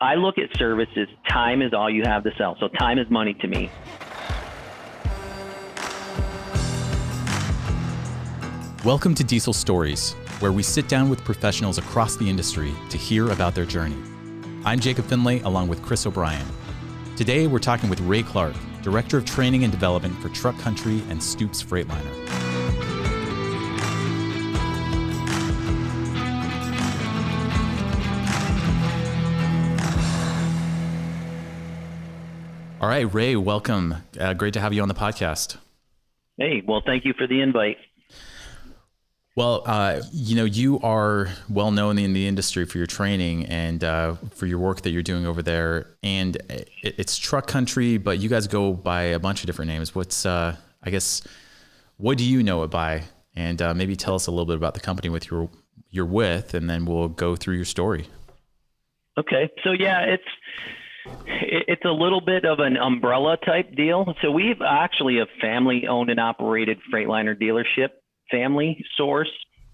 I look at services. Time is all you have to sell. So time is money to me. Welcome to Diesel Stories, where we sit down with professionals across the industry to hear about their journey. I'm Jacob Finlay, along with Chris O'Brien. Today, we're talking with Ray Clark, Director of Training and Development for Truck Country and Stoops Freightliner. All right, Ray, welcome. Great to have you on the podcast. Hey, well, thank you for the invite. Well, you are well known in the industry for your training and for your work that you're doing over there. And it's Truck Country, but you guys go by a bunch of different names. What do you know it by? And maybe tell us a little bit about the company you're with, and then we'll go through your story. Okay, so yeah, it's a little bit of an umbrella type deal. So we've actually a family owned and operated Freightliner dealership family source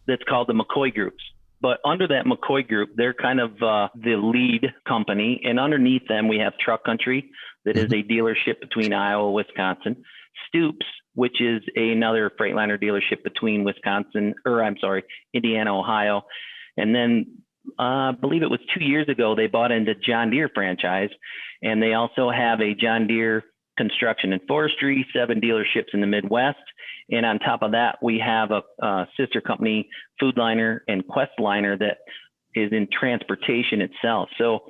that's called the McCoy Groups. But under that McCoy Group, they're kind of the lead company. And underneath them, we have Truck Country, that is a dealership between Iowa, Wisconsin. Stoops, which is another Freightliner dealership between Indiana, Ohio. And then I believe it was 2 years ago, they bought into John Deere franchise, and they also have a John Deere construction and forestry, 7 dealerships in the Midwest. And on top of that, we have a sister company, Foodliner and Questliner, that is in transportation itself. So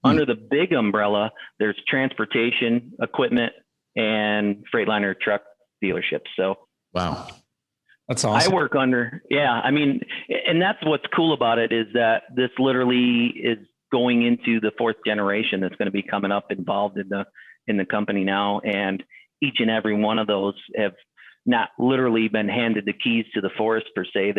under the big umbrella, there's transportation, equipment, and Freightliner truck dealerships. So wow. That's awesome. I work under, and that's what's cool about it, is that this literally is going into the 4th generation that's going to be coming up involved in the company now. And each and every one of those have not literally been handed the keys to the forest per se.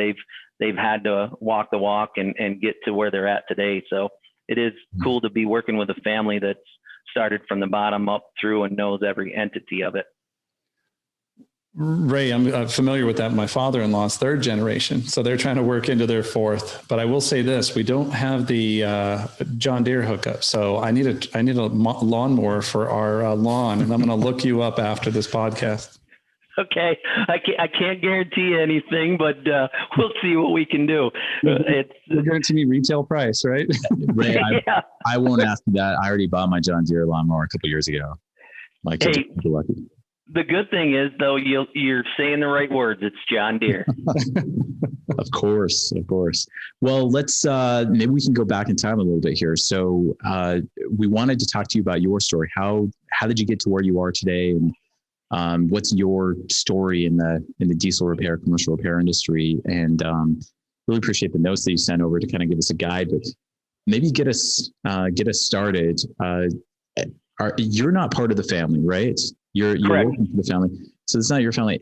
They've had to walk the walk and get to where they're at today. So it is cool to be working with a family that's started from the bottom up through and knows every entity of it. Ray, I'm familiar with that. My father-in-law's 3rd generation, so they're trying to work into their 4th. But I will say this: we don't have the John Deere hookup, so I need a lawnmower for our lawn, and I'm going to look you up after this podcast. Okay, I can't guarantee anything, but we'll see what we can do. You'll guarantee me retail price, right? Ray, I won't ask you that. I already bought my John Deere lawnmower a couple years ago. My kids are lucky. The good thing is, though, you're saying the right words. It's John Deere. Of course. Well, let's maybe we can go back in time a little bit here. So we wanted to talk to you about your story. How did you get to where you are today, and what's your story in the diesel repair, commercial repair industry? And really appreciate the notes that you sent over to kind of give us a guide, but maybe get us started. You're not part of the family, right? You're working for the family. So it's not your family.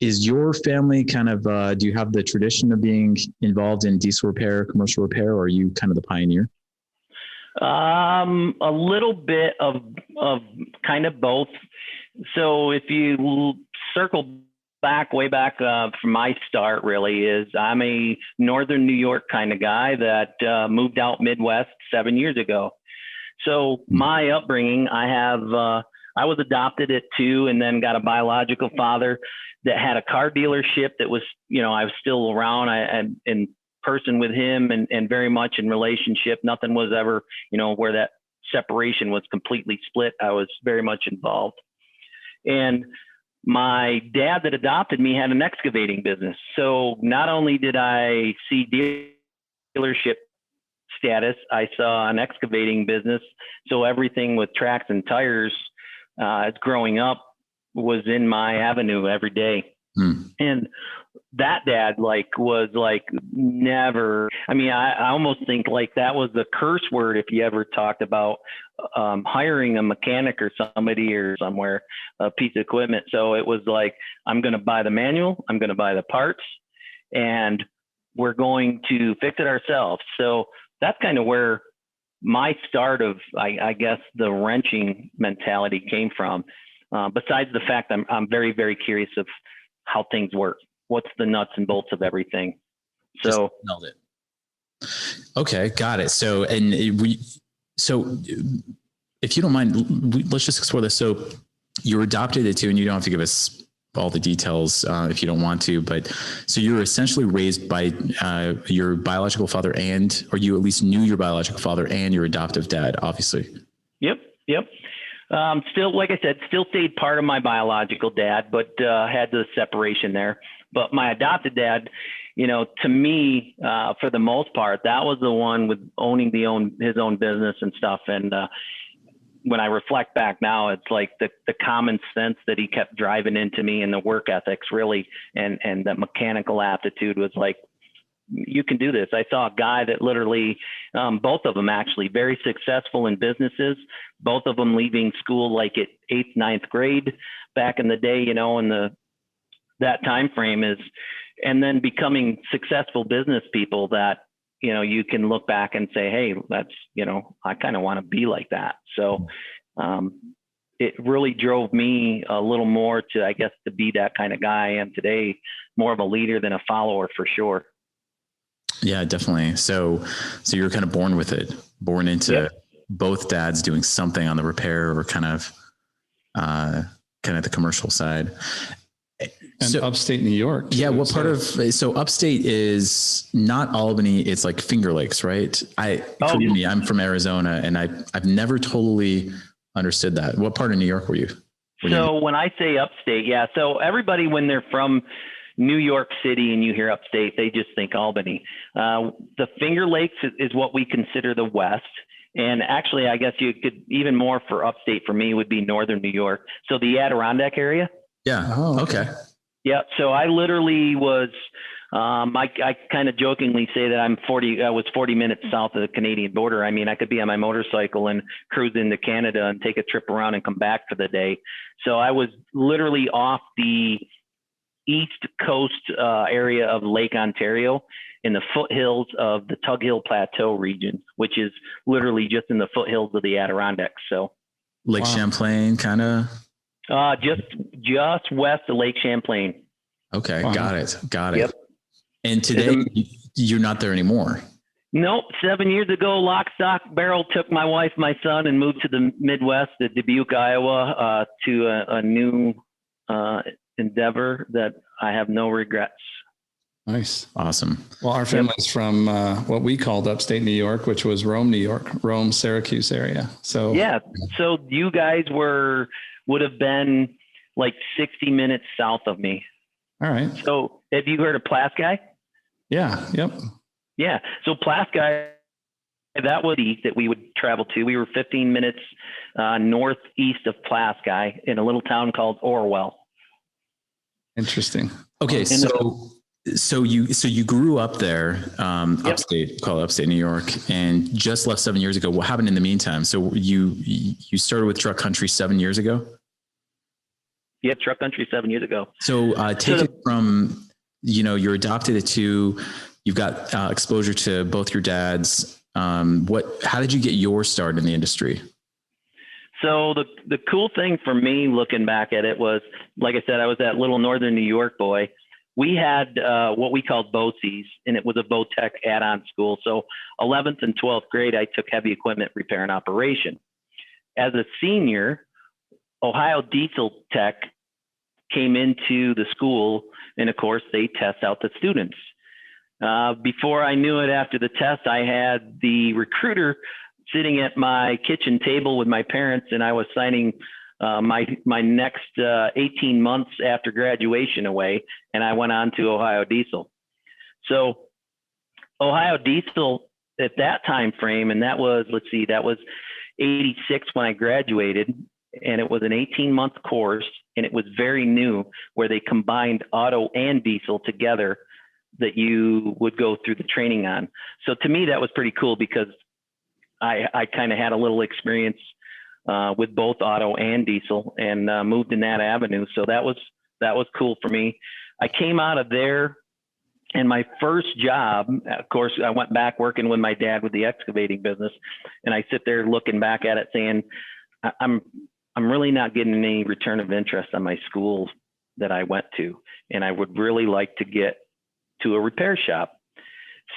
Is your family kind of, do you have the tradition of being involved in diesel repair, commercial repair, or are you kind of the pioneer? A little bit of kind of both. So if you circle way back from my start, really, is I'm a Northern New York kind of guy that moved out Midwest 7 years ago. So my upbringing, I was adopted at 2 and then got a biological father that had a car dealership that was, I was still around and in person with him and very much in relationship. Nothing was ever, where that separation was completely split. I was very much involved. And my dad that adopted me had an excavating business. So not only did I see dealership status, I saw an excavating business. So everything with tracks and tires as growing up was in my avenue every day. And that dad was never, I almost think that was the curse word if you ever talked about hiring a mechanic or somebody or somewhere, a piece of equipment. So it was I'm going to buy the manual, I'm going to buy the parts, and we're going to fix it ourselves. So that's kind of where my start of, I guess, the wrenching mentality came from. Besides the fact I'm very, very curious of how things work. What's the nuts and bolts of everything? So nailed it. Okay, got it. So, So if you don't mind, let's just explore this. So you're adopted at 2, and you don't have to give us all the details if you don't want to, but so you're essentially raised by your biological father, or you at least knew your biological father and your adoptive dad, obviously. Yep. Still, like I said, still stayed part of my biological dad, but had the separation there. But my adopted dad, to me, for the most part, that was the one with owning his own business and stuff. And when I reflect back now, it's like the common sense that he kept driving into me, and the work ethics really, and that mechanical aptitude was like, you can do this. I saw a guy that literally, both of them actually very successful in businesses, both of them leaving school like at 8th, 9th grade back in the day, in that time frame and then becoming successful business people that, you can look back and say, hey, that's, I kind of want to be like that. So it really drove me a little more to be that kind of guy I am today, more of a leader than a follower for sure. Yeah, definitely. So you're kind of born with it, born into both dads doing something on the repair or kind of the commercial side. And upstate New York. Yeah. What part so upstate is not Albany. It's like Finger Lakes, right? Forgive me, I'm from Arizona, and I've never totally understood that. What part of New York were you? When I say upstate, so everybody, when they're from New York City and you hear upstate, they just think Albany. The Finger Lakes is what we consider the West. And actually, I guess you could, even more for upstate for me, would be Northern New York. So the Adirondack area. Yeah. Oh, okay. Yeah. So I literally was, I kind of jokingly say that I was 40 minutes south of the Canadian border. I mean, I could be on my motorcycle and cruise into Canada and take a trip around and come back for the day. So I was literally off the east coast area of Lake Ontario in the foothills of the Tug Hill Plateau region, which is literally just in the foothills of the Adirondacks. So Lake Champlain, kind of. Just west of Lake Champlain. Okay. Wow. Got it. Yep. And today you're not there anymore. Nope. 7 years ago, lock, stock, barrel, took my wife, my son, and moved to the Midwest, to Dubuque, Iowa, to a new endeavor that I have no regrets. Nice. Awesome. Well, our family's from what we called upstate New York, which was Rome, New York, Rome, Syracuse area. So yeah. So you guys would have been like 60 minutes south of me. All right. So have you heard of Plasky? Yeah. Yep. Yeah. So Plasky, that was east that we would travel to. We were 15 minutes northeast of Plasky in a little town called Orwell. Interesting. Okay. So you grew up there, upstate, call it upstate New York, and just left 7 years ago. What happened in the meantime? So you started with Truck Country 7 years ago? Yeah, Truck Country 7 years ago. So take it from, you're adopted at 2, you've got exposure to both your dads. How did you get your start in the industry? So the cool thing for me looking back at it was, like I said, I was that little Northern New York boy. We had what we called BOCES, and it was a Botech add-on school. So 11th and 12th grade, I took heavy equipment repair and operation. As a senior, Ohio Diesel Tech came into the school, and of course, they test out the students. Before I knew it, after the test, I had the recruiter sitting at my kitchen table with my parents, and I was signing my next 18 months after graduation away, and I went on to Ohio Diesel. So Ohio Diesel at that time frame, and that was 86 when I graduated, and it was an 18-month course, and it was very new, where they combined auto and diesel together that you would go through the training on. So to me, that was pretty cool, because I kind of had a little experience with both auto and diesel, and moved in that avenue. So that was cool for me. I came out of there, and my first job, of course, I went back working with my dad with the excavating business, and I sit there looking back at it saying, I'm really not getting any return of interest on my schools that I went to, and I would really like to get to a repair shop.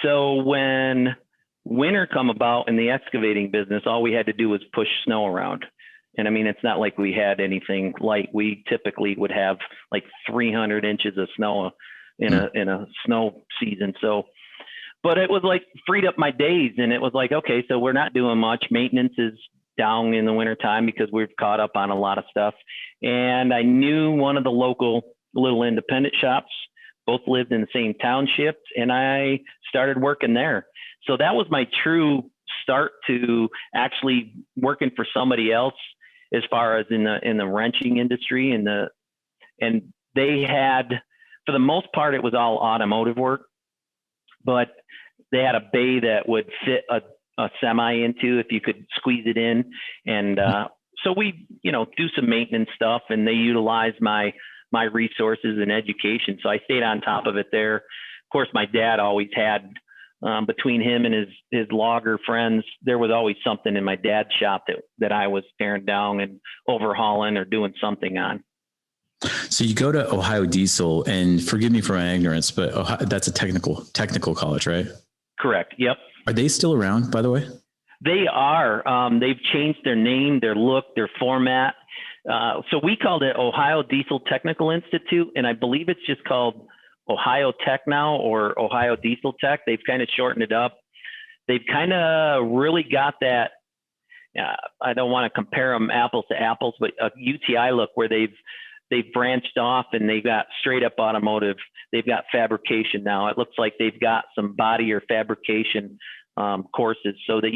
So when winter come about in the excavating business, all we had to do was push snow around. And I mean, it's not like we had anything light. We typically would have like 300 inches of snow in a snow season. So, but it was like freed up my days, and it was like, okay, so we're not doing much. Maintenance is down in the wintertime because we've caught up on a lot of stuff. And I knew one of the local little independent shops, both lived in the same township, and I started working there. So that was my true start to actually working for somebody else, as far as in the wrenching industry. And they had, for the most part, it was all automotive work, but they had a bay that would fit a semi into if you could squeeze it in. And so we, do some maintenance stuff, and they utilized my resources and education. So I stayed on top of it there. Of course, my dad always had, between him and his logger friends, there was always something in my dad's shop that I was tearing down and overhauling or doing something on. So you go to Ohio Diesel, and forgive me for my ignorance, but that's a technical college, right? Correct. Yep. Are they still around, by the way? They are. They've changed their name, their look, their format. So we called it Ohio Diesel Technical Institute, and I believe it's just called Ohio Tech now, or Ohio Diesel Tech. They've kind of shortened it up. They've kind of really got that. I don't want to compare them apples to apples, but a UTI look where they've branched off, and they've got straight up automotive. They've got fabrication now. It looks like they've got some body or fabrication courses, so that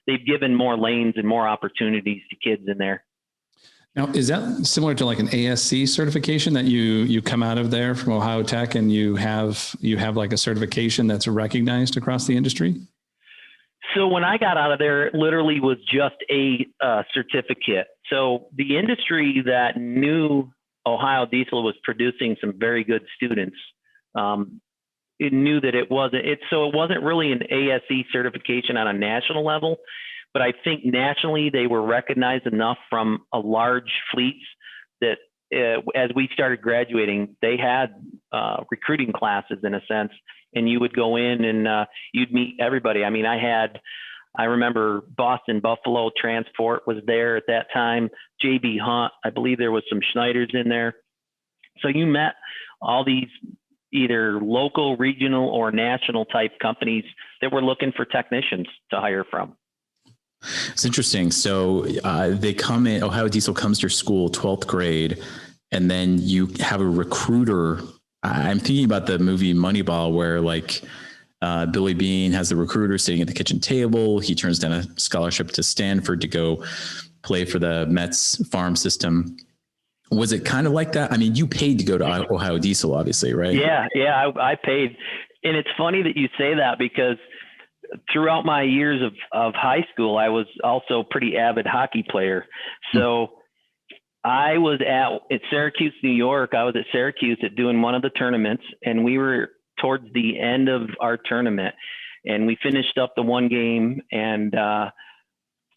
they've given more lanes and more opportunities to kids in there. Now, is that similar to like an ASC certification that you come out of there from Ohio Tech, and you have like a certification that's recognized across the industry? So when I got out of there, it literally was just a certificate. So the industry that knew Ohio Diesel was producing some very good students, it knew that it wasn't really an ASE certification on a national level. But I think nationally they were recognized enough from a large fleets that as we started graduating, they had recruiting classes in a sense, and you would go in and you'd meet everybody. I mean, I remember Boston Buffalo Transport was there at that time, JB Hunt, I believe there was some Schneiders in there. So you met all these either local, regional, or national type companies that were looking for technicians to hire from. It's interesting. So they come in, Ohio Diesel comes to your school, 12th grade, and then you have a recruiter. I'm thinking about the movie Moneyball, where like Billy Bean has the recruiter sitting at the kitchen table. He turns down a scholarship to Stanford to go play for the Mets farm system. Was it kind of like that? I mean, you paid to go to Ohio Diesel, obviously, right? Yeah, I paid. And it's funny that you say that, because throughout my years of high school, I was also a pretty avid hockey player. So I was at Syracuse, New York. I was at Syracuse doing one of the tournaments, and we were towards the end of our tournament, and we finished up the one game, and I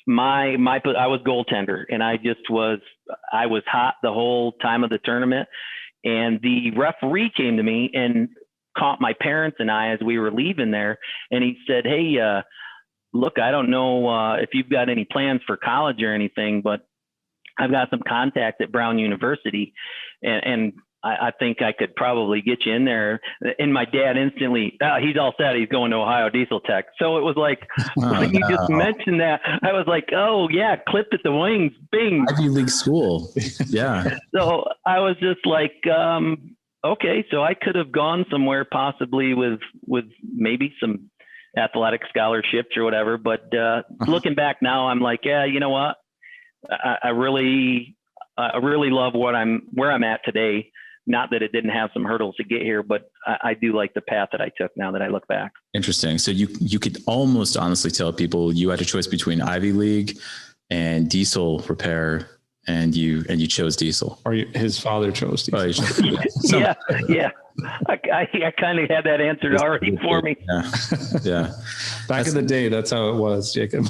was goaltender, and I was hot the whole time of the tournament. And the referee came to me and caught my parents and I as we were leaving there, and he said, "Hey, look, I don't know if you've got any plans for college or anything, but I've got some contacts at Brown University, and I think I could probably get you in there." And my dad instantly, he's all set. He's going to Ohio Diesel Tech. So it was like, when you just mentioned that, I was like, oh yeah, clipped at the wings, bing. Ivy League school. Yeah. So I was just like, okay, so I could have gone somewhere possibly with maybe some athletic scholarships or whatever. But looking back now, I'm like, yeah, you know what? I really love where I'm at today. Not that it didn't have some hurdles to get here, but I do like the path that I took now that I look back. Interesting. So you could almost honestly tell people you had a choice between Ivy League and diesel repair, and you chose diesel. Or his father chose diesel. Oh, you chose, Yeah. I kind of had that answered already for me. Yeah. Back in the day, that's how it was, Jacob.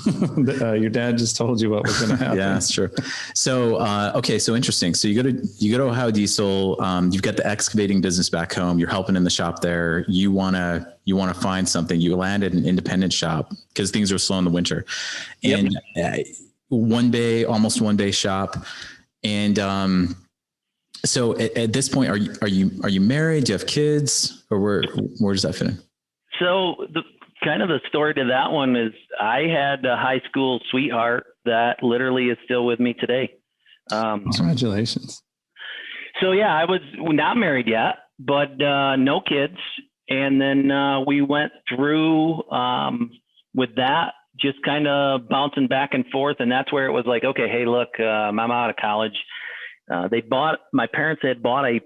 Your dad just told you what was going to happen. Yeah, that's true. So, okay. So interesting. So you go to Ohio Diesel. You've got the excavating business back home. You're helping in the shop there. You want to find something. You land at an independent shop because things are slow in the winter, and almost one bay shop. And, so at this point, are you married? Do you have kids, or where does that fit in? So the story to that one is I had a high school sweetheart that literally is still with me today. Congratulations. So yeah, I was not married yet, but no kids. And then we went through with that, just kind of bouncing back and forth. And that's where it was like, okay, hey, look, I'm out of college. My parents had bought a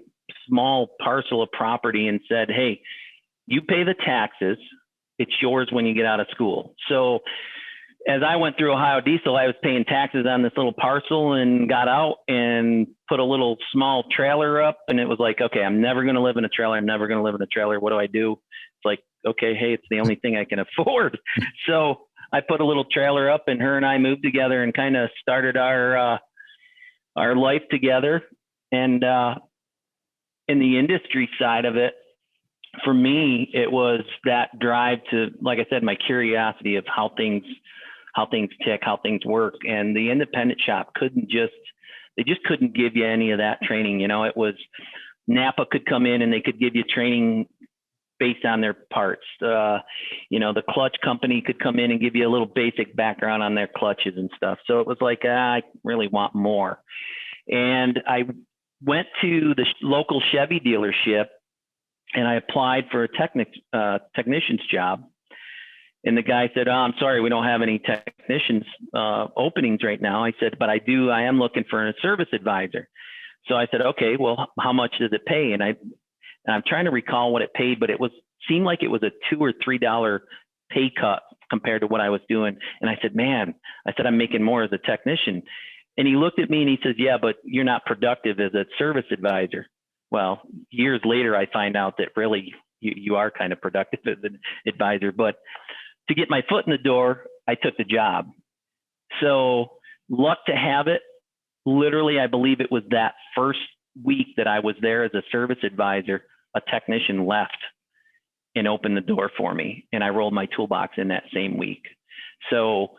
small parcel of property and said, hey, you pay the taxes. It's yours when you get out of school. So as I went through Ohio Diesel, I was paying taxes on this little parcel and got out and put a little small trailer up. And it was like, okay, I'm never going to live in a trailer. I'm never going to live in a trailer. What do I do? It's like, okay, hey, it's the only thing I can afford. So I put a little trailer up, and her and I moved together and kind of started our life together. And in the industry side of it, for me, it was that drive to, like I said, my curiosity of how things tick, how things work. And the independent shop they just couldn't give you any of that training. It was Napa could come in and they could give you training based on their parts. The clutch company could come in and give you a little basic background on their clutches and stuff. So it was like, I really want more. And I went to the local Chevy dealership and I applied for a technician's job. And the guy said, oh, I'm sorry, we don't have any technicians openings right now. I said, but I am looking for a service advisor. So I said, okay, well, how much does it pay? And I'm trying to recall what it paid, but seemed like it was a $2 or $3 pay cut compared to what I was doing. And I said, I'm making more as a technician. And he looked at me and he says, yeah, but you're not productive as a service advisor. Well, years later, I find out that really you are kind of productive as an advisor. But to get my foot in the door, I took the job. So luck to have it. Literally, I believe it was that first week that I was there as a service advisor, a technician left and opened the door for me. And I rolled my toolbox in that same week. So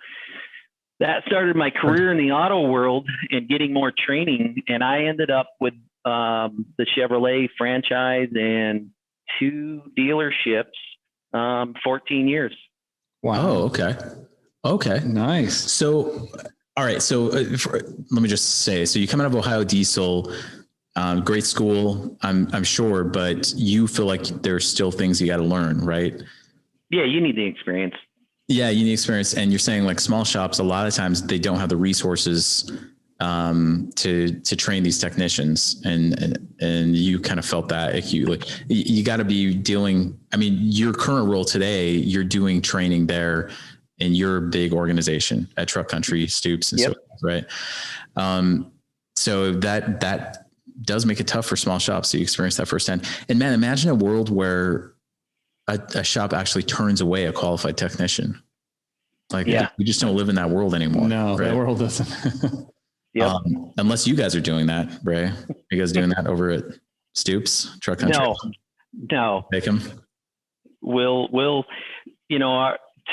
that started my career in the auto world and getting more training. And I ended up with the Chevrolet franchise and 2 dealerships, 14 years. Wow. Oh, okay. Nice. So, all right. So let me just say, so you come out of Ohio Diesel, great school, I'm sure, but you feel like there's still things you got to learn, right? Yeah. You need the experience. Yeah. You need experience. And you're saying like small shops, a lot of times they don't have the resources to train these technicians, and you kind of felt that you got to be dealing. I mean, your current role today, you're doing training there in your big organization at Truck Country, Stoops, and so forth, right? So that does make it tough for small shops. So you experience that firsthand. And man, imagine a world where a shop actually turns away a qualified technician. Like we just don't live in that world anymore. No, right? That world doesn't. Yep. Unless you guys are doing that, Ray. Are you guys doing that over at Stoops, Truck Country? No. Take them. We'll, to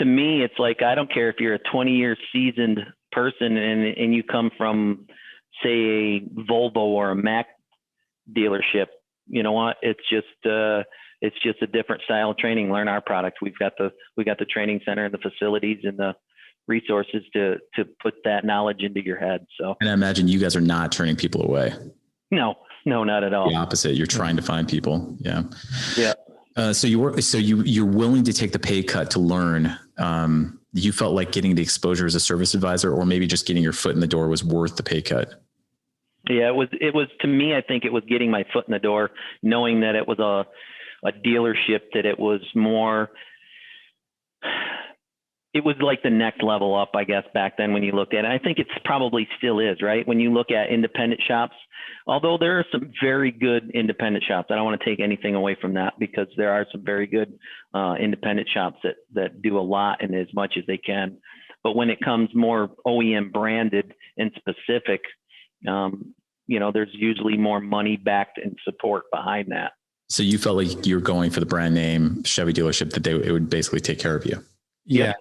me, it's like, I don't care if you're a 20-year seasoned person and you come from, say, a Volvo or a Mack dealership. You know what? It's just a different style of training. Learn our product. We got the training center and the facilities and the resources to put that knowledge into your head. So, and I imagine you guys are not turning people away. No, not at all. The opposite. You're trying to find people. Yeah. Yeah. So you're willing to take the pay cut to learn. You felt like getting the exposure as a service advisor, or maybe just getting your foot in the door was worth the pay cut. Yeah, it was to me, I think it was getting my foot in the door, knowing that it was a dealership, that it was more, it was like the next level up, I guess, back then when you looked at it. I think it's probably still is, right? When you look at independent shops, although there are some very good independent shops. I don't want to take anything away from that, because there are some very good independent shops that do a lot and as much as they can. But when it comes more OEM branded and specific, there's usually more money backed and support behind that. So you felt like you were going for the brand name Chevy dealership, that it would basically take care of you. Yeah.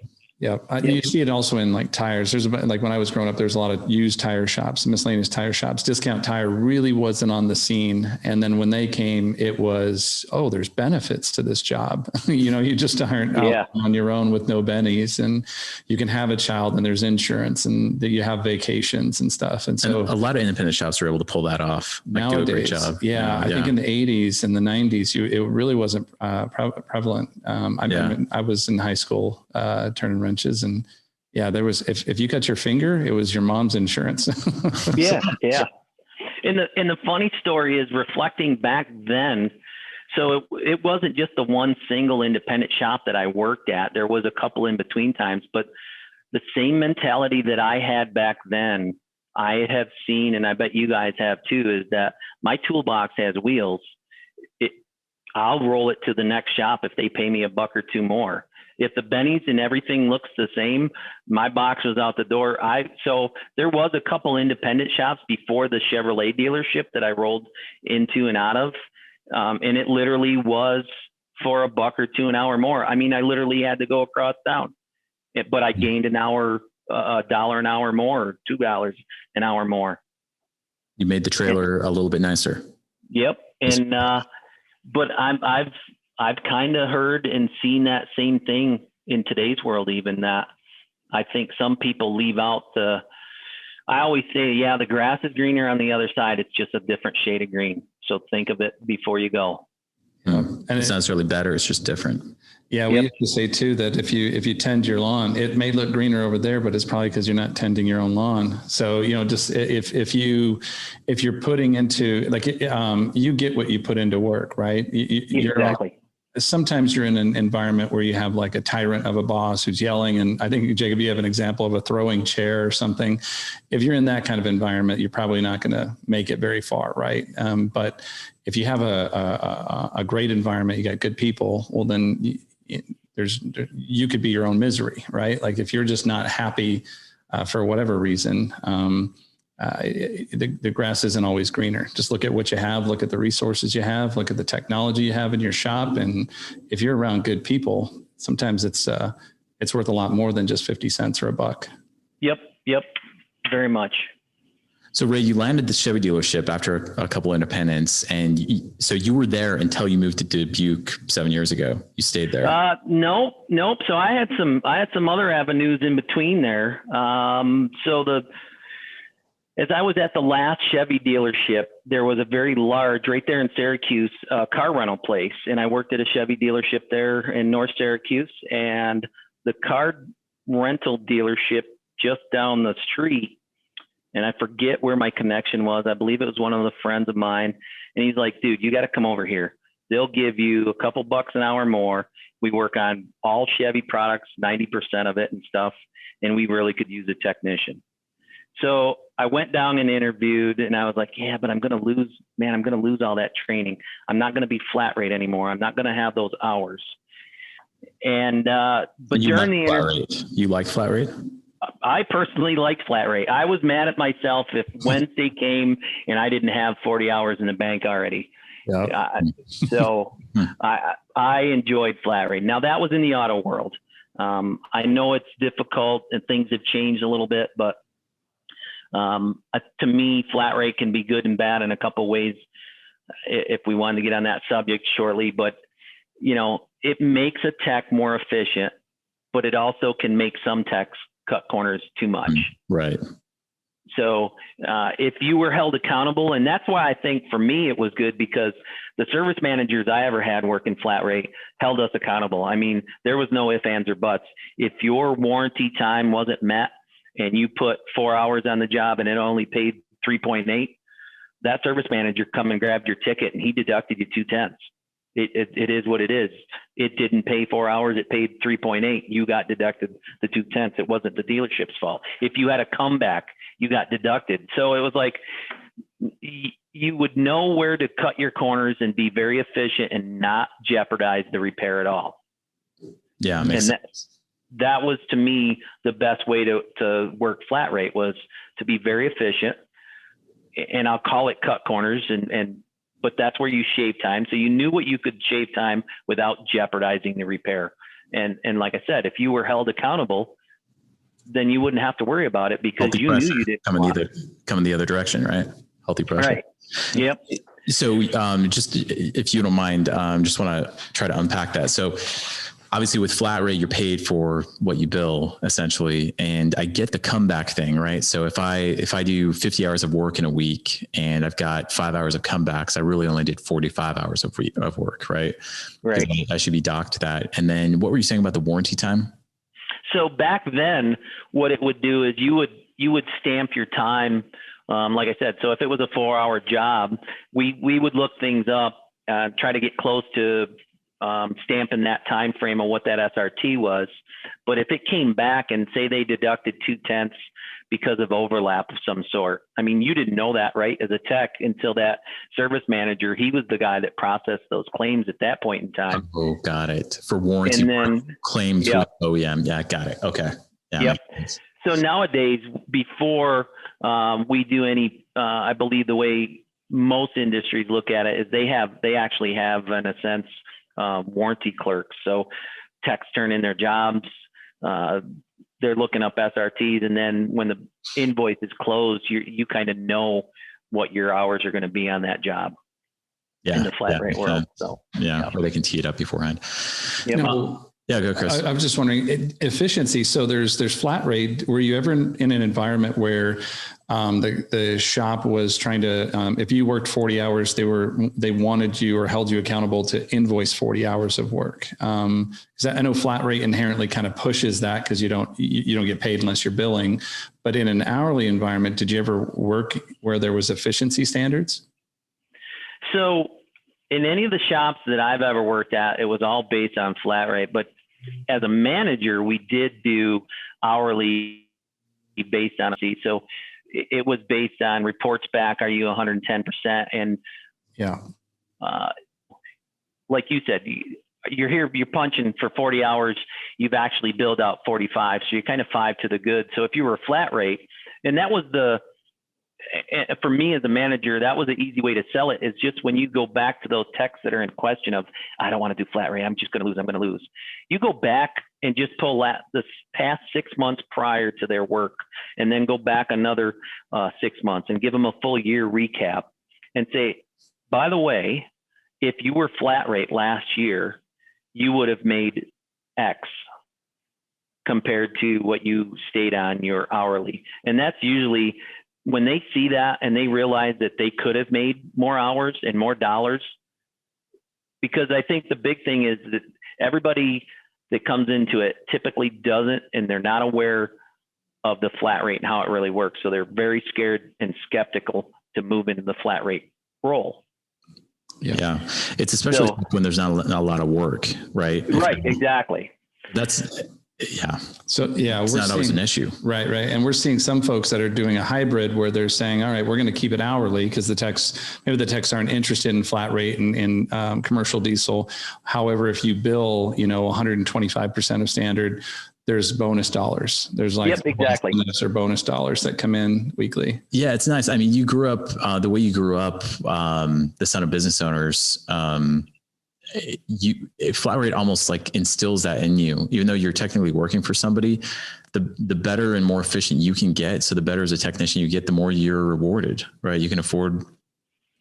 Yeah. You see it also in like tires. Like when I was growing up, there's a lot of used tire shops, miscellaneous tire shops. Discount Tire really wasn't on the scene. And then when they came, it was, there's benefits to this job. You just aren't out on your own with no bennies, and you can have a child, and there's insurance, and you have vacations and stuff. And so a lot of independent shops are able to pull that off. Nowadays, do a great job. I think in the 80s and the 90s, it really wasn't prevalent. I was in high school turning wrenches, and there was, if you cut your finger, it was your mom's insurance. Yeah. And the funny story is, reflecting back then, so it wasn't just the one single independent shop that I worked at. There was a couple in between times, but the same mentality that I had back then, I have seen, and I bet you guys have too, is that my toolbox has wheels. I'll roll it to the next shop if they pay me $1 or $2 more. If the bennies and everything looks the same, my box was out the door. So there was a couple independent shops before the Chevrolet dealership that I rolled into and out of. And it literally was for $1 or $2 an hour more. I mean, I literally had to go across town, but I gained an hour, $1 an hour more, or $2 an hour more. You made the trailer a little bit nicer. Yep. And, but I've kind of heard and seen that same thing in today's world, even that I think some people leave out I always say, the grass is greener on the other side. It's just a different shade of green. So think of it before you go. And it's not necessarily better. It's just different. Yeah. We used to say too, that if you tend your lawn, it may look greener over there, but it's probably because you're not tending your own lawn. So, just if you're putting into, like, you get what you put into work, right? Exactly. Sometimes you're in an environment where you have like a tyrant of a boss who's yelling. And I think, Jacob, you have an example of a throwing chair or something. If you're in that kind of environment, you're probably not going to make it very far, right? But if you have a great environment, you got good people, well, then you could be your own misery, right? Like if you're just not happy for whatever reason, the grass isn't always greener. Just look at what you have, look at the resources you have, look at the technology you have in your shop. And if you're around good people, sometimes it's worth a lot more than just 50 cents or $1. Yep. Very much. So Ray, you landed the Chevy dealership after a couple of independents, and so you were there until you moved to Dubuque 7 years ago. You stayed there. Nope. So I had some other avenues in between there. As I was at the last Chevy dealership, there was a very large, right there in Syracuse, car rental place. And I worked at a Chevy dealership there in North Syracuse, and the car rental dealership just down the street. And I forget where my connection was. I believe it was one of the friends of mine. And he's like, dude, you got to come over here. They'll give you a couple bucks an hour more. We work on all Chevy products, 90% of it and stuff. And we really could use a technician. So I went down and interviewed, and I was like, yeah, but I'm going to lose all that training. I'm not going to be flat rate anymore. I'm not going to have those hours. And, but during the interview, you like flat rate? I personally like flat rate. I was mad at myself if Wednesday came and I didn't have 40 hours in the bank already. Yep. So I enjoyed flat rate. Now that was in the auto world. I know it's difficult and things have changed a little bit, but to me, flat rate can be good and bad in a couple of ways if we wanted to get on that subject shortly. But, it makes a tech more efficient, but it also can make some techs cut corners too much. Right. So if you were held accountable, and that's why I think for me it was good, because the service managers I ever had working flat rate held us accountable. I mean, there was no ifs, ands, or buts. If your warranty time wasn't met and you put 4 hours on the job and it only paid 3.8, that service manager come and grabbed your ticket and he deducted you 2/10. It is what it is. It didn't pay 4 hours. It paid 3.8. You got deducted the 2/10. It wasn't the dealership's fault. If you had a comeback, you got deducted. So it was like, you would know where to cut your corners and be very efficient and not jeopardize the repair at all. Yeah. Makes sense. That was, to me, the best way to work flat rate, was to be very efficient. And I'll call it cut corners, but that's where you shave time. So you knew what you could shave time without jeopardizing the repair. And like I said, if you were held accountable, then you wouldn't have to worry about it, because you knew you didn't coming the other direction, right? Healthy pressure. Right. Yep. So just if you don't mind, just want to try to unpack that. So obviously with flat rate, you're paid for what you bill essentially. And I get the comeback thing, right? So if I do 50 hours of work in a week and I've got 5 hours of comebacks, I really only did 45 hours of work, right? Right. I should be docked that. And then what were you saying about the warranty time? So back then, what it would do is you would stamp your time. Like I said, so if it was a 4-hour job, we would look things up, try to get close to stamping that time frame of what that SRT was. But if it came back and say they deducted 2/10 because of overlap of some sort, I mean, you didn't know that, right, as a tech, until that service manager, he was the guy that processed those claims at that point in time. Oh, got it. For warranty claims with OEM. Yeah, got it. Okay. Yeah. Yep. So nowadays, before we do any, I believe the way most industries look at it is they actually have, in a sense, warranty clerks. So techs turn in their jobs. They're looking up SRTs, and then when the invoice is closed, you kind of know what your hours are going to be on that job. Yeah, in the flat rate world. So or they can tee it up beforehand. Yep. Yeah, go, Chris. I was just wondering, efficiency. So there's flat rate. Were you ever in an environment where the shop was trying to, if you worked 40 hours, they wanted you or held you accountable to invoice 40 hours of work? Because I know flat rate inherently kind of pushes that, because you don't get paid unless you're billing. But in an hourly environment, did you ever work where there was efficiency standards? So in any of the shops that I've ever worked at, it was all based on flat rate. But as a manager, we did do hourly based on C. So it was based on reports back. Are you 110%? And like you said, you're here, you're punching for 40 hours. You've actually billed out 45. So you're kind of 5 to the good. So if you were a flat rate, and that was for me as a manager, that was an easy way to sell it, is just when you go back to those techs that are in question of, I don't want to do flat rate, I'm just going to lose, I'm going to lose. You go back and just pull the past 6 months prior to their work, and then go back another 6 months and give them a full year recap and say, by the way, if you were flat rate last year, you would have made X compared to what you stayed on your hourly. And that's usually when they see that and they realize that they could have made more hours and more dollars. Because I think the big thing is that everybody that comes into it typically doesn't, and they're not aware of the flat rate and how it really works. So they're very scared and skeptical to move into the flat rate role. Yeah. It's especially when there's not a lot of work, right? Right. Exactly. So it's not always an issue. Right. And we're seeing some folks that are doing a hybrid where they're saying, all right, we're going to keep it hourly because maybe the techs aren't interested in flat rate and in commercial diesel. However, if you bill, 125% of standard, there's bonus dollars. There's exactly. Or bonus dollars that come in weekly. Yeah, it's nice. I mean, you grew up the way you grew up, the son of business owners. Flat rate almost like instills that in you, even though you're technically working for somebody. The better and more efficient you can get, so the better as a technician you get, the more you're rewarded, right? You can afford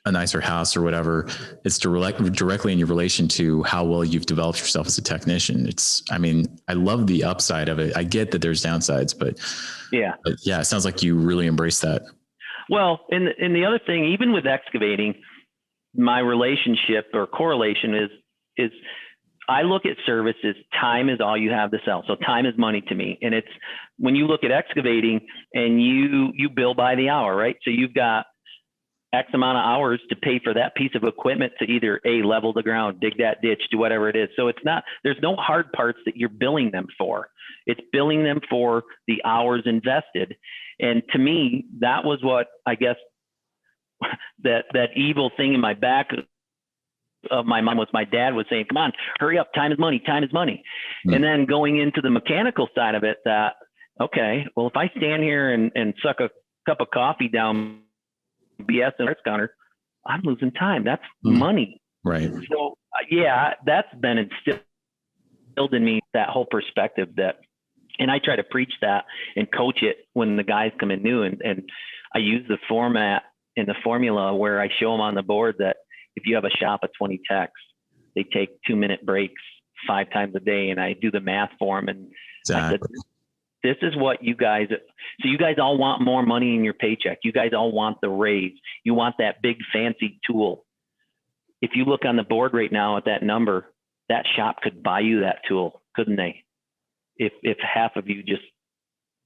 a nicer house or whatever. It's directly in your relation to how well you've developed yourself as a technician. I love the upside of it. I get that there's downsides, but it sounds like you really embrace that. Well, and the other thing, even with excavating, my relationship or correlation is I look at services, time is all you have to sell. So time is money to me. And it's when you look at excavating and you bill by the hour, right? So you've got X amount of hours to pay for that piece of equipment to either level the ground, dig that ditch, do whatever it is. So there's no hard parts that you're billing them for. It's billing them for the hours invested. And to me, that was what, I guess, that evil thing in my back of my mind was my dad was saying, come on, hurry up. Time is money. Time is money. Mm-hmm. And then going into the mechanical side of it, that, okay, well, if I stand here and suck a cup of coffee down BS and parts counter, I'm losing time. That's money. Right. So yeah, that's been instilled in me, that whole perspective and I try to preach that and coach it when the guys come in new. And I use the format and the formula where I show them on the board that if you have a shop of 20 techs, they take 2-minute breaks 5 times a day. And I do the math for them. And exactly. I said, this is what you guys, so you guys all want more money in your paycheck. You guys all want the raise. You want that big fancy tool. If you look on the board right now at that number, that shop could buy you that tool, couldn't they? If half of you just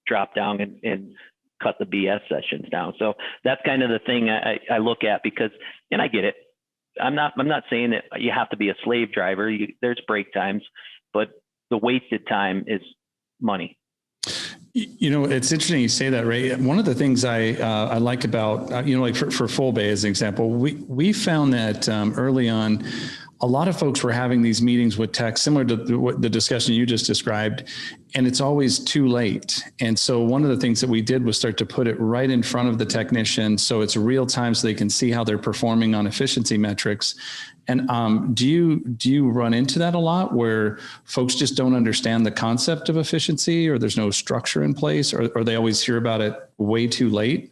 drop down and cut the BS sessions down. So that's kind of the thing I look at, because, and I get it. I'm not saying that you have to be a slave driver. There's break times, but the wasted time is money. You know, it's interesting you say that, Ray. One of the things I like about, like for Full Bay as an example, we found that early on, a lot of folks were having these meetings with tech, similar to the discussion you just described, and it's always too late. And so one of the things that we did was start to put it right in front of the technician, so it's real time, so they can see how they're performing on efficiency metrics. And do you run into that a lot, where folks just don't understand the concept of efficiency, or there's no structure in place, or they always hear about it way too late?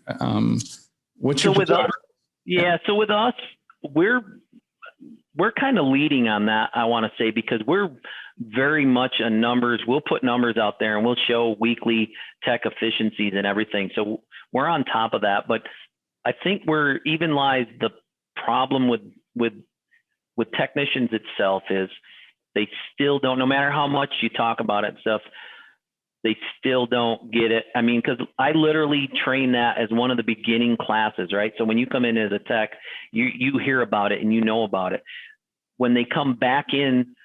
What's your So with us, we're kind of leading on that, I want to say, because we're very much a numbers. We'll put numbers out there and we'll show weekly tech efficiencies and everything. So we're on top of that. But I think where even lies the problem with technicians itself is they still don't, no matter how much you talk about it stuff, they still don't get it. I mean, because I literally train that as one of the beginning classes, right? So when you come in as a tech, you hear about it and you know about it. When they come back in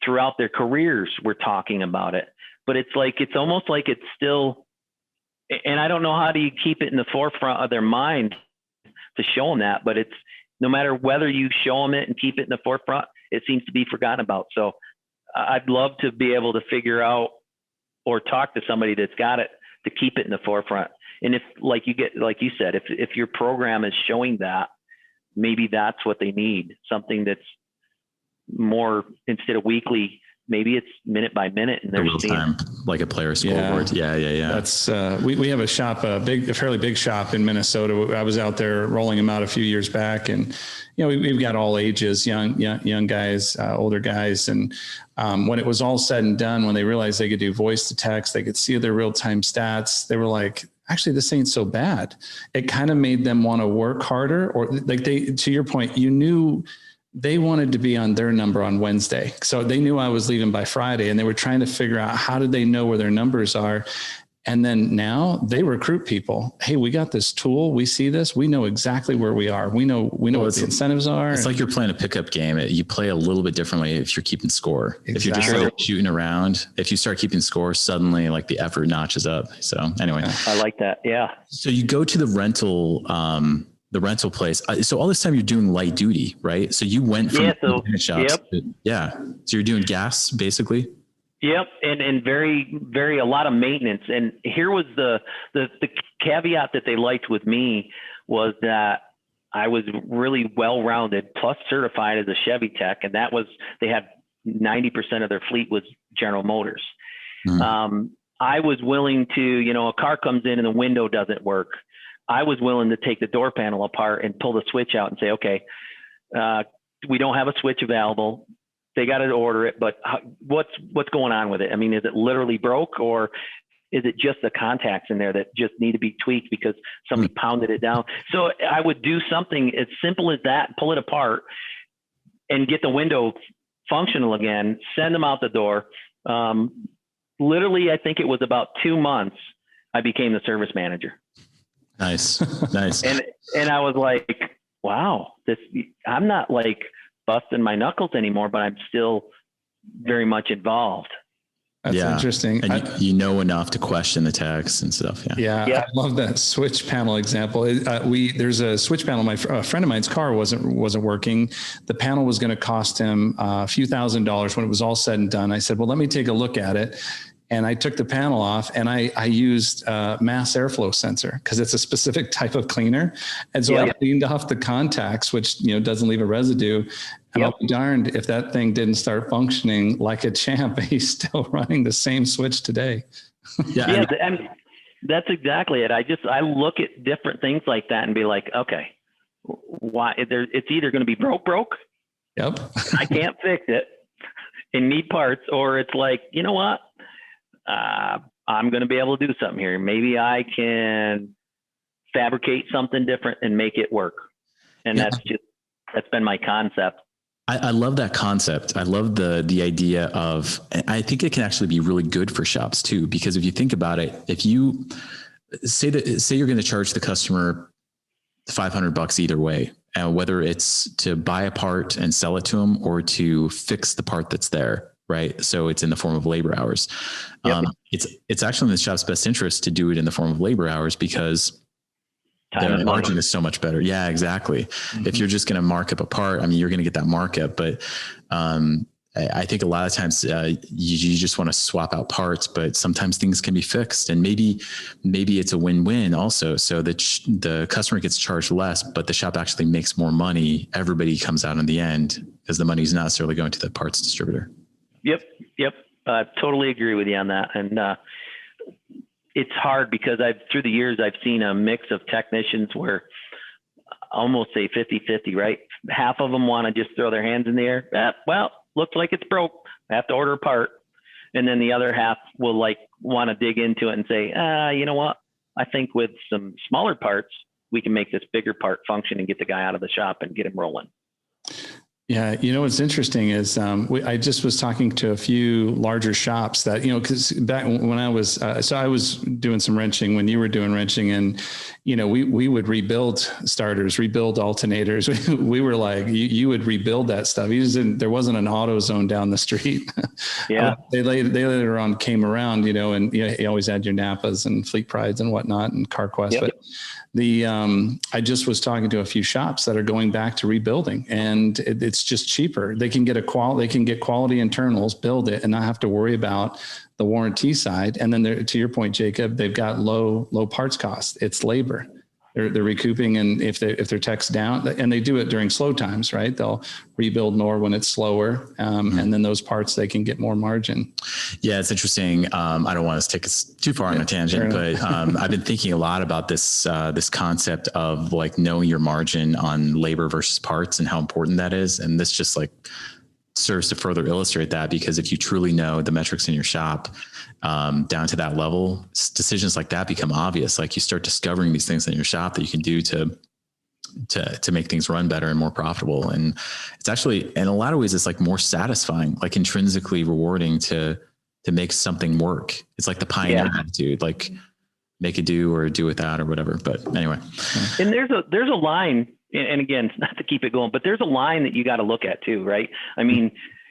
throughout their careers, we're talking about it. But it's almost like it's still, and I don't know how do you keep it in the forefront of their mind to show them that, but it's, no matter whether you show them it and keep it in the forefront, it seems to be forgotten about. So I'd love to be able to figure out or talk to somebody that's got it to keep it in the forefront. And if, like you said, if your program is showing that, maybe that's what they need. Something that's more, instead of weekly, maybe it's minute by minute, and they're real time, like a player scoreboard. Yeah. That's we have a shop, a fairly big shop in Minnesota. I was out there rolling them out a few years back, and we've got all ages, young guys, older guys, and when it was all said and done, when they realized they could do voice to text, they could see their real time stats, they were like, actually, this ain't so bad. It kind of made them want to work harder, or like to your point, you knew they wanted to be on their number on Wednesday. So they knew I was leaving by Friday, and they were trying to figure out, how did they know where their numbers are? And then now they recruit people. Hey, we got this tool. We see this. We know exactly where we are. We know what the incentives are. It's like you're playing a pickup game. You play a little bit differently if you're keeping score. Exactly. If you're just like shooting around, if you start keeping score, suddenly like the effort notches up. So anyway, I like that. Yeah. So you go to the rental place. So all this time you're doing light duty, right? So you went from shops. Yep. So you're doing gas basically. Yep. And very, very, a lot of maintenance. And here was the caveat that they liked with me was that I was really well-rounded plus certified as a Chevy tech. And that was, they had 90% of their fleet was General Motors. Mm. I was willing to, a car comes in and the window doesn't work. I was willing to take the door panel apart and pull the switch out and say, okay, we don't have a switch available. They got to order it, but what's going on with it? I mean, is it literally broke, or is it just the contacts in there that just need to be tweaked because somebody pounded it down? So I would do something as simple as that, pull it apart and get the window functional again, send them out the door. Literally, I think it was about 2 months, I became the service manager. Nice. Nice. And I was like, wow, I'm not like busting my knuckles anymore, but I'm still very much involved. That's interesting. And you know enough to question the text and stuff. Yeah. I love that switch panel example. There's a switch panel. A friend of mine's car wasn't working. The panel was going to cost him a few $1,000s when it was all said and done. I said, well, let me take a look at it. And I took the panel off and I used mass airflow sensor because it's a specific type of cleaner. And so I cleaned off the contacts, which, doesn't leave a residue. And I'll be darned if that thing didn't start functioning like a champ. He's still running the same switch today. And that's exactly it. I look at different things like that and be like, okay, why it's either going to be broke. Yep. I can't fix it and need parts, or it's like, you know what? I'm going to be able to do something here. Maybe I can fabricate something different and make it work. And that's been my concept. I love that concept. I love the idea of, I think it can actually be really good for shops too, because if you think about it, if you say you're going to charge the customer $500 either way, and whether it's to buy a part and sell it to them or to fix the part that's there, right? So it's in the form of labor hours. It's actually in the shop's best interest to do it in the form of labor hours because the margin is so much better. Yeah, exactly. Mm-hmm. If you're just going to mark up a part, you're going to get that markup, but I think a lot of times you just want to swap out parts, but sometimes things can be fixed, and maybe it's a win-win also. So that the customer gets charged less, but the shop actually makes more money. Everybody comes out in the end because the money is not necessarily going to the parts distributor. Yep. Totally agree with you on that. And it's hard because through the years, I've seen a mix of technicians where almost say 50-50, right? Half of them want to just throw their hands in the air. Well, looks like it's broke. I have to order a part. And then the other half will want to dig into it and say, you know what? I think with some smaller parts, we can make this bigger part function and get the guy out of the shop and get him rolling. Yeah. What's interesting is I just was talking to a few larger shops that, because back when I was, I was doing some wrenching when you were doing wrenching, and, we would rebuild starters, rebuild alternators. We were like, you would rebuild that stuff. There wasn't an AutoZone down the street. Yeah. They later on came around, and you always had your Napas and Fleet Prides and whatnot and CarQuest, but I just was talking to a few shops that are going back to rebuilding, and it's just cheaper. They can get quality internals, build it, and not have to worry about the warranty side. And then to your point, Jacob, they've got low parts costs. It's labor. They're recouping, and if their tech's down, and they do it during slow times, right? They'll rebuild more when it's slower, and then those parts they can get more margin. Yeah, it's interesting. I don't want to take us too far on a tangent, but I've been thinking a lot about this concept of knowing your margin on labor versus parts and how important that is, and this just serves to further illustrate that, because if you truly know the metrics in your shop down to that level, decisions like that become obvious. You start discovering these things in your shop that you can do to make things run better and more profitable. And it's actually, in a lot of ways, it's more satisfying, intrinsically rewarding to make something work. It's like the pioneer attitude, make it do or do without or whatever. But anyway. And there's a line, and again, not to keep it going, but there's a line that you got to look at too, right?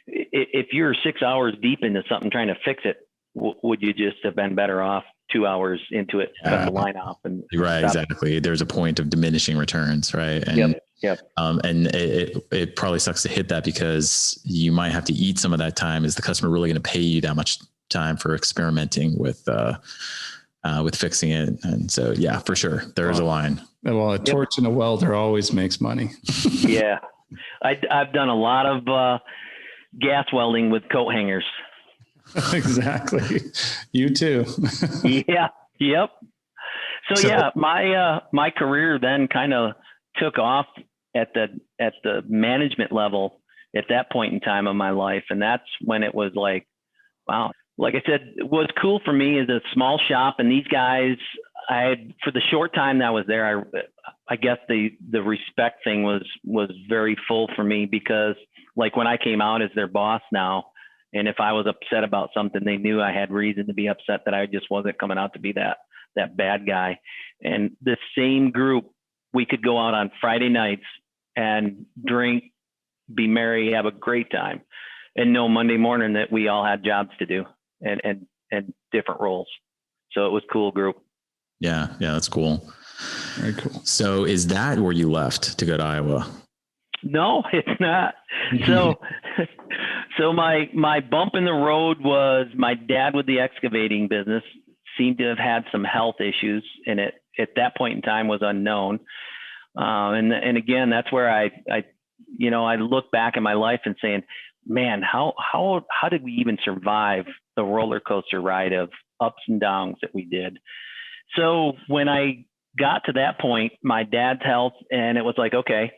If you're 6 hours deep into something trying to fix it, would you just have been better off 2 hours into it, cut the line off? And right, exactly. There's a point of diminishing returns, right? And and it probably sucks to hit that, because you might have to eat some of that time. Is the customer really going to pay you that much time for experimenting with fixing it? And so, yeah, for sure, there is a line. Well, a torch and a welder always makes money. Yeah, I've done a lot of gas welding with coat hangers. Exactly. You too. Yeah. Yep. So my career then kind of took off at the management level at that point in time of my life. And that's when it was wow. Like I said, it was cool for me as a small shop, and these guys, for the short time that I was there, I guess the respect thing was very full for me, because when I came out as their boss now, and if I was upset about something, they knew I had reason to be upset, that I just wasn't coming out to be that that bad guy. And the same group, we could go out on Friday nights and drink, be merry, have a great time, and know Monday morning that we all had jobs to do and different roles. So it was a cool group. Yeah. Yeah. That's cool. Very cool. So is that where you left to go to Iowa? No, it's not. So my bump in the road was my dad with the excavating business seemed to have had some health issues, and it at that point in time was unknown. And again, that's where I look back at my life and saying, man, how did we even survive the roller coaster ride of ups and downs that we did? So when I got to that point, my dad's health, and it was like, okay,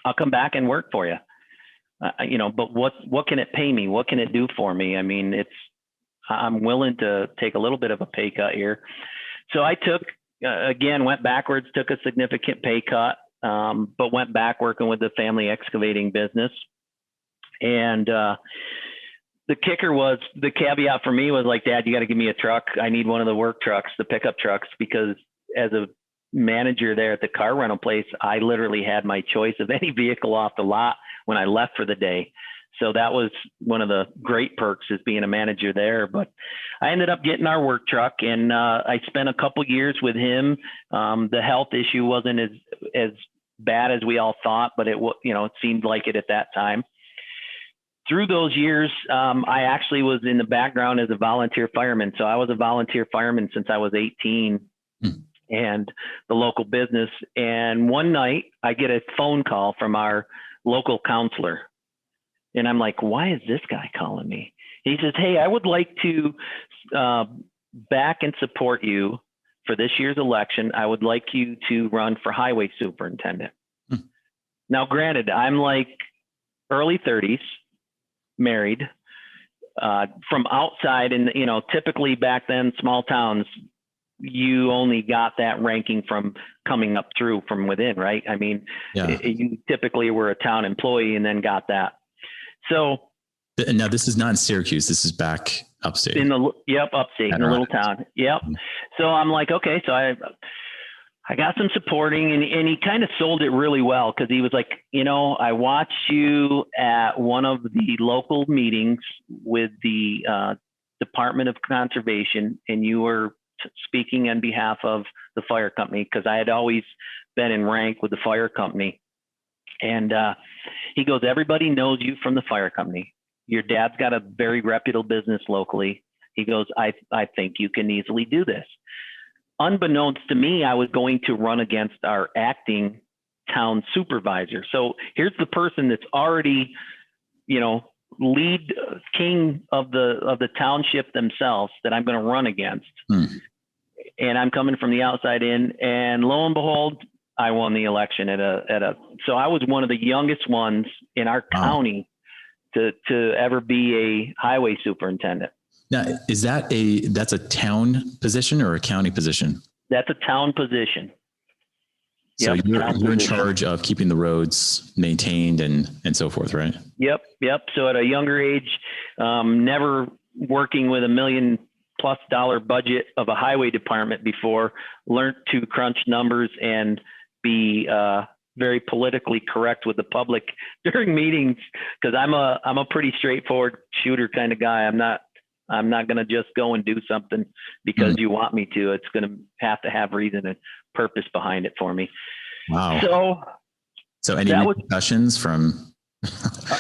I'll come back and work for you. But what can it pay me? What can it do for me? I mean, I'm willing to take a little bit of a pay cut here. So I went backwards, took a significant pay cut, but went back working with the family excavating business. And the kicker was, the caveat for me was like, Dad, you got to give me a truck. I need one of the work trucks, the pickup trucks, because as a manager there at the car rental place, I literally had my choice of any vehicle off the lot when I left for the day. So that was one of the great perks as being a manager there. But I ended up getting our work truck, and I spent a couple years with him. The health issue wasn't as bad as we all thought, but it seemed like it at that time. Through those years, I actually was in the background as a volunteer fireman. So I was a volunteer fireman since I was 18. And the local business. And one night I get a phone call from our local counselor. And I'm like, why is this guy calling me? He says, hey, I would like to back and support you for this year's election. I would like you to run for highway superintendent. Now, granted, I'm like early 30s, married, from outside. And, typically back then, small towns, you only got that ranking from coming up through from within, right? I mean, you typically were a town employee and then got that. So now this is not in Syracuse. This is back upstate. Upstate in a little town. Yep. So I'm like, okay, so I got some supporting, and he kind of sold it really well, because he was like, I watched you at one of the local meetings with the Department of Conservation, and you were speaking on behalf of the fire company, because I had always been in rank with the fire company. And he goes, everybody knows you from the fire company. Your dad's got a very reputable business locally. He goes, I think you can easily do this. Unbeknownst to me, I was going to run against our acting town supervisor. So here's the person that's already, lead king of the township themselves that I'm going to run against. And I'm coming from the outside in, and lo and behold, I won the election so I was one of the youngest ones in our county to ever be a highway superintendent. Now, that's a town position or a county position? That's a town position. So you're in charge of keeping the roads maintained and so forth, right? Yep. So at a younger age, never working with $1 million+ budget of a highway department before, learned to crunch numbers and be very politically correct with the public during meetings, because I'm a pretty straightforward shooter kind of guy. I'm not going to just go and do something because you want me to. It's going to have reason and purpose behind it for me. Wow. So any repercussions from?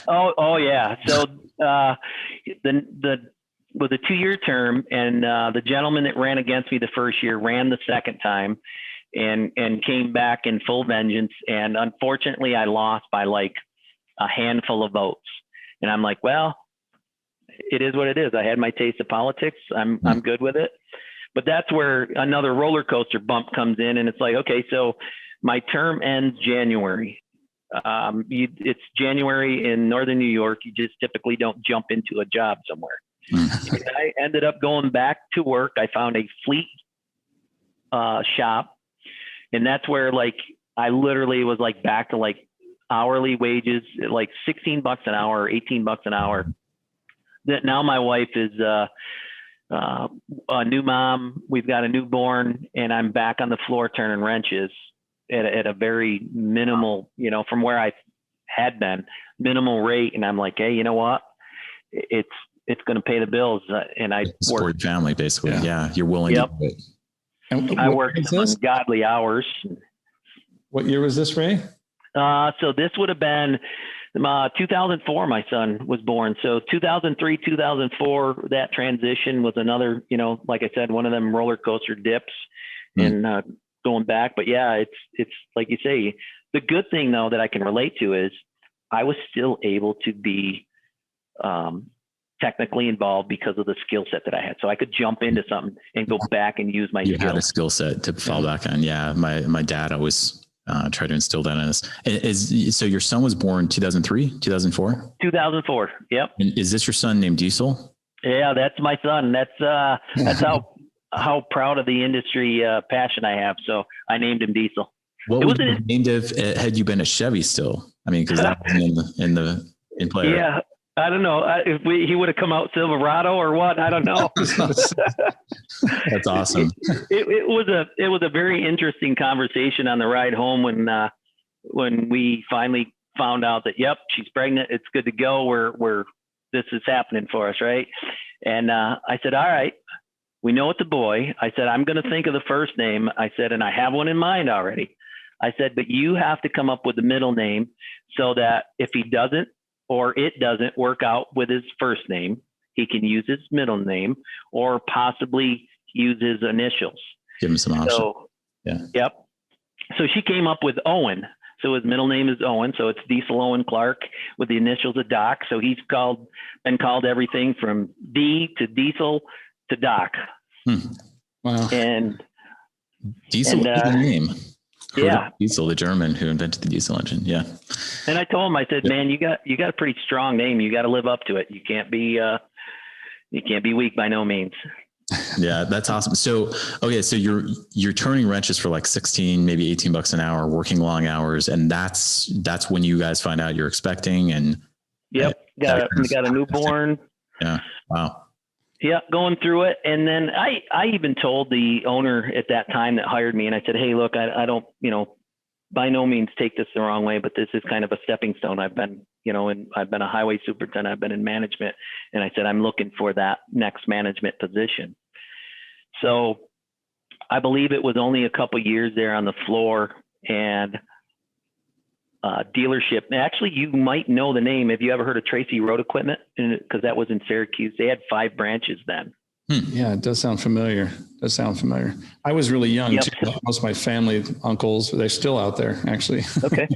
oh yeah. So the with a 2-year term, and the gentleman that ran against me the first year ran the second time, and came back in full vengeance. And unfortunately, I lost by like a handful of votes. And I'm like, well, it is what it is. I had my taste of politics. I'm good with it. But that's where another roller coaster bump comes in, and it's like, okay, so my term ends January. It's January in Northern New York. You just typically don't jump into a job somewhere. And I ended up going back to work. I found a fleet shop, and that's where like I literally was like back to like hourly wages, like $16 an hour, $18 an hour. That now my wife is a new mom. We've got a newborn, and I'm back on the floor turning wrenches at a very minimal, from where I had been, minimal rate. And I'm like, hey, you know what? It's going to pay the bills. And I support your family, basically. Yeah. You're willing to do it. And I worked some ungodly hours. What year was this, Ray? So this would have been 2004. My son was born. So 2003, 2004, that transition was another, like I said, one of them roller coaster dips and going back. But yeah, it's like you say, the good thing though that I can relate to is I was still able to be technically involved because of the skill set that I had. So I could jump into something and go back and use my skills. You had a skill set to fall back on. Yeah. My dad always try to instill that in us. So your son was born 2003, 2004? 2004. Yep. And is this your son named Diesel? Yeah, that's my son. That's how proud of the industry passion I have. So I named him Diesel. What would you have named had you been a Chevy still? I mean, because that was in play. Yeah. Right? I don't know if he would have come out Silverado or what. I don't know. That's awesome. It was a very interesting conversation on the ride home when we finally found out that she's pregnant. It's good to go. This is happening for us, right? And I said, all right, we know it's a boy. I said, I'm going to think of the first name. I said, and I have one in mind already. I said, but you have to come up with the middle name so that if he doesn't or it doesn't work out with his first name, he can use his middle name or possibly use his initials. Give him some options. So, yep. So she came up with Owen. So his middle name is Owen. So it's Diesel Owen Clark with the initials of Doc. So he's been called everything from D to Diesel to Doc. Wow. And Diesel is the name. Yeah. Diesel, the German who invented the diesel engine. Yeah. And I told him, I said, man, you got a pretty strong name. You got to live up to it. You can't be weak by no means. Yeah, that's awesome. So, okay. So you're turning wrenches for like 16, maybe $18 an hour, working long hours. And that's when you guys find out you're expecting and. Yep. Got a newborn. Yeah. Wow. Yeah, going through it. And then I even told the owner at that time that hired me, and I said, hey, look, I don't, by no means take this the wrong way, but this is kind of a stepping stone. I've been, and I've been a highway superintendent. I've been in management. And I said, I'm looking for that next management position. So I believe it was only a couple years there on the floor and dealership. Actually, you might know the name. Have you ever heard of Tracy Road Equipment? Because that was in Syracuse. They had 5 branches then. Yeah, it does sound familiar. I was really young too. Most of my family, uncles, they're still out there actually. Okay.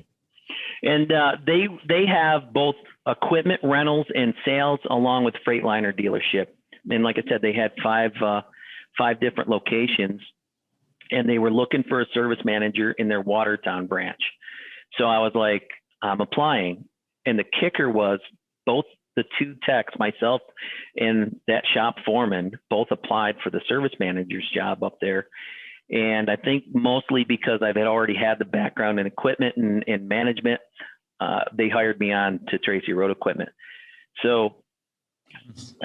And they have both equipment rentals and sales along with Freightliner dealership. And like I said, they had 5 different locations and they were looking for a service manager in their Watertown branch. So I was like, I'm applying. And the kicker was both the 2 techs, myself and that shop foreman, both applied for the service manager's job up there. And I think mostly because I had already had the background in equipment and management, they hired me on to Tracy Road Equipment. So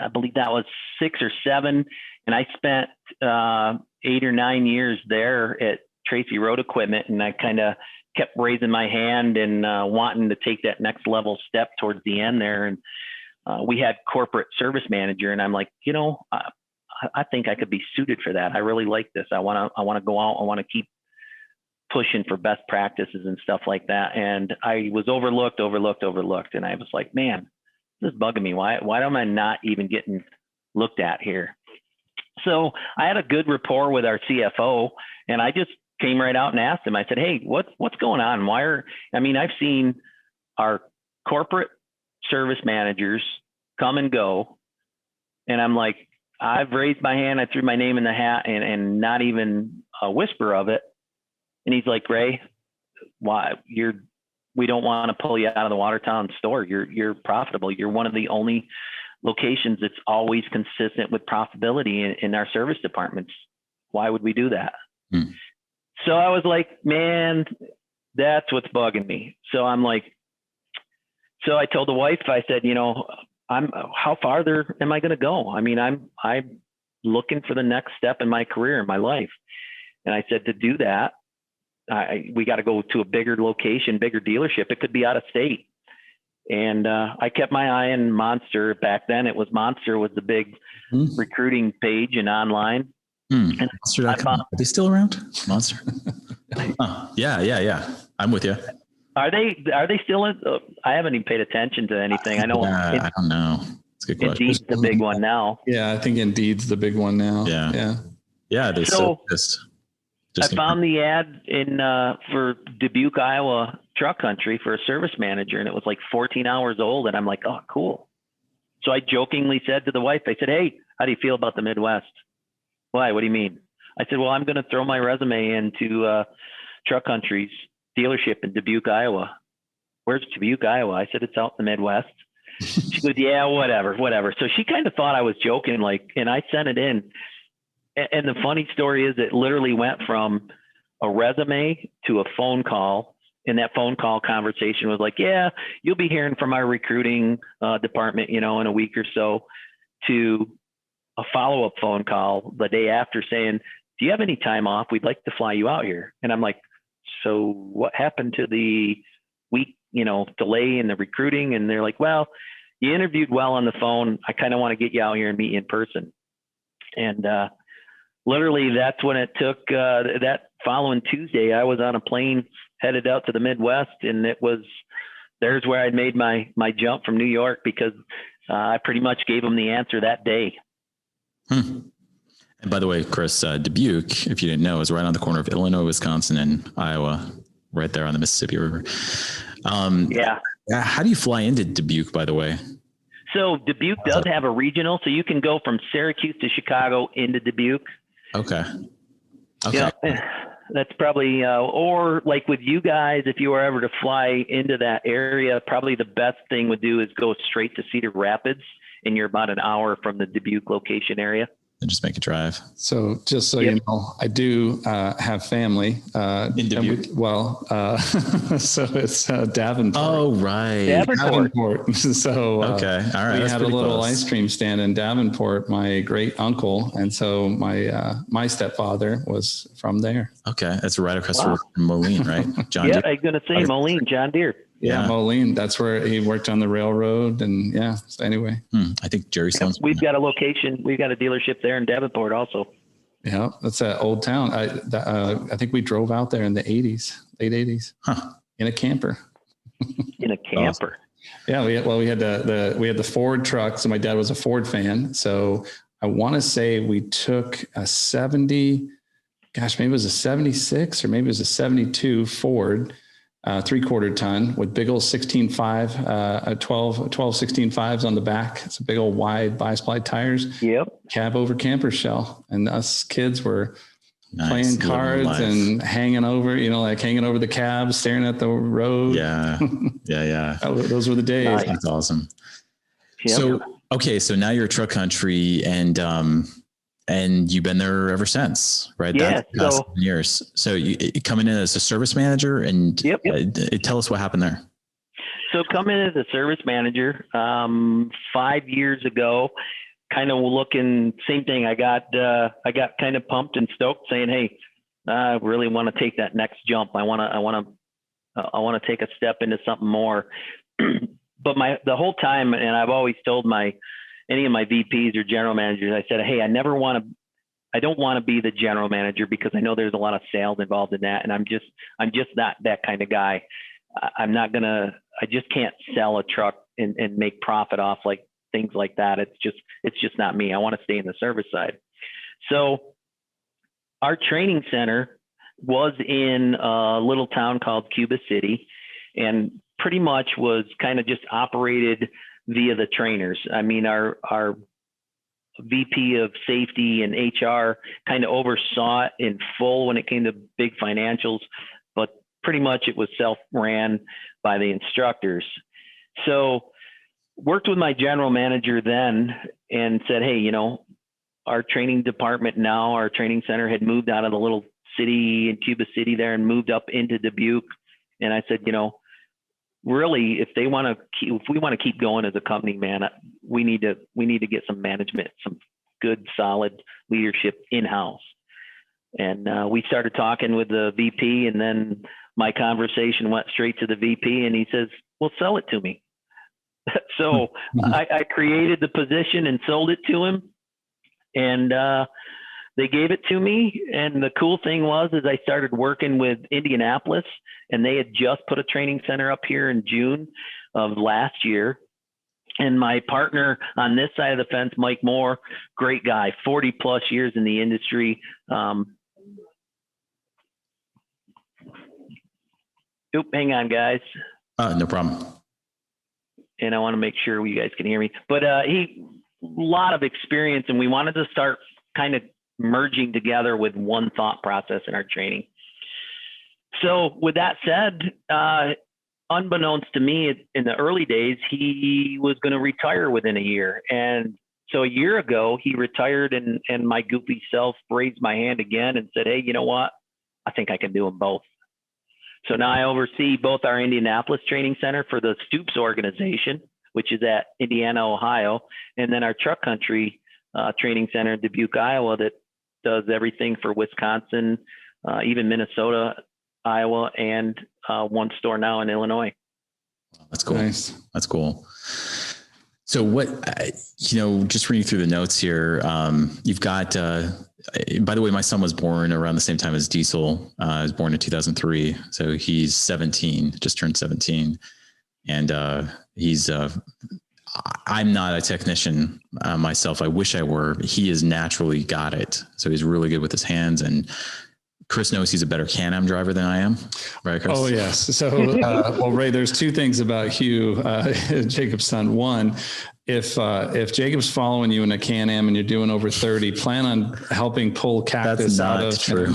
I believe that was 6 or 7. And I spent 8 or 9 years there at Tracy Road Equipment. And I kind of kept raising my hand and wanting to take that next level step towards the end there. And we had corporate service manager, and I'm like, I think I could be suited for that. I really like this. I want to go out. I want to keep pushing for best practices and stuff like that. And I was overlooked. And I was like, man, this is bugging me. Why am I not even getting looked at here? So I had a good rapport with our CFO, and I just came right out and asked him. I said, hey, what's going on? I've seen our corporate service managers come and go. And I'm like, I've raised my hand. I threw my name in the hat and not even a whisper of it. And he's like, Ray, why we don't want to pull you out of the Watertown store. You're profitable. You're one of the only locations that's always consistent with profitability in our service departments. Why would we do that? So I was like, man, that's what's bugging me. So I told the wife, I said, how farther am I going to go? I mean, looking for the next step in my career, in my life. And I said, to do that, we got to go to a bigger location, bigger dealership. It could be out of state. And I kept my eye on Monster. Back then, it was Monster was the big recruiting page and online. And Monster.com. Are they still around? Monster. Yeah. I'm with you. Are they still in? I haven't even paid attention to anything. I know. I don't know. It's a good question. Indeed's the big one now. Yeah, I think Indeed's the big one now. Yeah. They still exist. I found the ad in for Dubuque, Iowa truck country for a service manager, and it was like 14 hours old. And I'm like, oh, cool. So I jokingly said to the wife, I said, hey, how do you feel about the Midwest? Why? What do you mean? I said, well, I'm going to throw my resume into truck country's dealership in Dubuque, Iowa. Where's Dubuque, Iowa? I said, it's out in the Midwest. She goes, yeah, whatever. So she kind of thought I was joking, and I sent it in. And the funny story is it literally went from a resume to a phone call. And that phone call conversation was like, yeah, you'll be hearing from our recruiting department, in a week or so, to a follow-up phone call the day after saying, do you have any time off? We'd like to fly you out here. And I'm like, so what happened to the week, delay in the recruiting? And they're like, well, you interviewed well on the phone. I kind of want to get you out here and meet you in person. And literally that's when it took. That following Tuesday, I was on a plane headed out to the Midwest, and there's where I made my jump from New York, because I pretty much gave them the answer that day. And by the way, Chris, Dubuque, if you didn't know, is right on the corner of Illinois, Wisconsin, and Iowa, right there on the Mississippi River. How do you fly into Dubuque, by the way? So Dubuque does have a regional, so you can go from Syracuse to Chicago into Dubuque. Okay. Yeah, that's probably, or like with you guys, if you were ever to fly into that area, probably the best thing would do is go straight to Cedar Rapids, and you're about an hour from the Dubuque location area. And just make a drive. So just so you know, I do have family in Dubuque. So it's Davenport. Oh, right. Davenport. So okay. All right. We had a little ice cream stand in Davenport, my great uncle. And so my stepfather was from there. Okay. That's right across from Moline, right? John Deere. I'm going to say Moline, John Deere. Yeah, Moline. That's where he worked on the railroad. And so anyway. I think Jerry Sloan's. We've got a location. We've got a dealership there in Davenport also. Yeah, that's that old town. I think we drove out there in the 80s, late 80s, in a camper. In a camper. Yeah, we had the Ford truck. So my dad was a Ford fan. So I want to say we took a 70, maybe it was a 76 or maybe it was a 72 Ford. 3/4 ton with big old 16.5, 12 16.5s on the back. It's a big old wide bi-spline tires. Yep. Cab over camper shell. And us kids were playing cards and hanging over the cab, staring at the road. Yeah. Those were the days. Nice. That's awesome. Yep. So now you're truck country, and you've been there ever since, right? Yeah. That's past 7 years. So you coming in as a service manager, and yep. Tell us what happened there. So coming in as a service manager 5 years ago, kind of looking, same thing. I got kind of pumped and stoked, saying, hey, I really want to take that next jump. I want to take a step into something more. But the whole time, and I've always told any of my VPs or general managers, I said, hey, I don't want to be the general manager, because I know there's a lot of sales involved in that. And I'm just not that kind of guy. I just can't sell a truck and make profit off like things like that. It's just not me. I want to stay in the service side. So our training center was in a little town called Cuba City, and pretty much was kind of just operated via the trainers. I mean, our VP of safety and HR kind of oversaw it in full when it came to big financials, but pretty much it was self-ran by the instructors. So worked with my general manager then and said, hey, our training department now, our training center had moved out of the little city in Cuba City there and moved up into Dubuque. And I said, really, if we want to keep going as a company, man, we need to get some management, some good, solid leadership in-house. And we started talking with the VP, and then my conversation went straight to the VP, and he says, well, sell it to me. So I created the position and sold it to him, and they gave it to me. And the cool thing was, is I started working with Indianapolis, and they had just put a training center up here in June of last year. And my partner on this side of the fence, Mike Moore, great guy, 40 plus years in the industry. Hang on, guys. No problem. And I want to make sure you guys can hear me. But he, a lot of experience, and we wanted to start kind of merging together with one thought process in our training. So with that said, unbeknownst to me, in the early days, he was going to retire within a year. And so a year ago, he retired, and my goofy self raised my hand again and said, hey, you know what? I think I can do them both. So now I oversee both our Indianapolis Training Center for the Stoops organization, which is at Indiana, Ohio, and then our Truck Country Training Center in Dubuque, Iowa, that does everything for Wisconsin, even Minnesota, Iowa, and one store now in Illinois. That's cool. Nice. That's cool. So what, just reading through the notes here, you've got, by the way, my son was born around the same time as Diesel. I was born in 2003. So he's 17, just turned 17. And he's, I'm not a technician myself. I wish I were. He has naturally got it. So he's really good with his hands, and Chris knows he's a better Can-Am driver than I am. Right, Chris? Oh, yes. So, well, Ray, there's two things about Hugh, Jacob's son. One, if Jacob's following you in a Can-Am and you're doing over 30, plan on helping pull cactus out of true.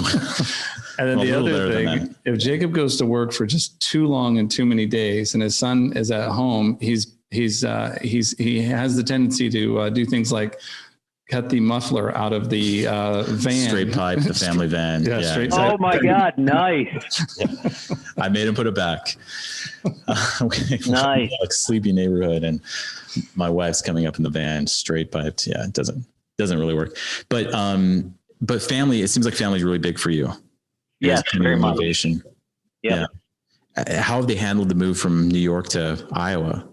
And then the other thing, if Jacob goes to work for just too long and too many days, and his son is at home, he has the tendency to do things like cut the muffler out of the van. Straight pipe, the family van. Yeah, straight. Oh my God, nice. Yeah. I made him put it back. Nice. Like sleepy neighborhood, and my wife's coming up in the van, straight piped. Yeah, it doesn't really work. But family, it seems like family is really big for you. Yes, very much. Motivation. Yeah. How have they handled the move from New York to Iowa?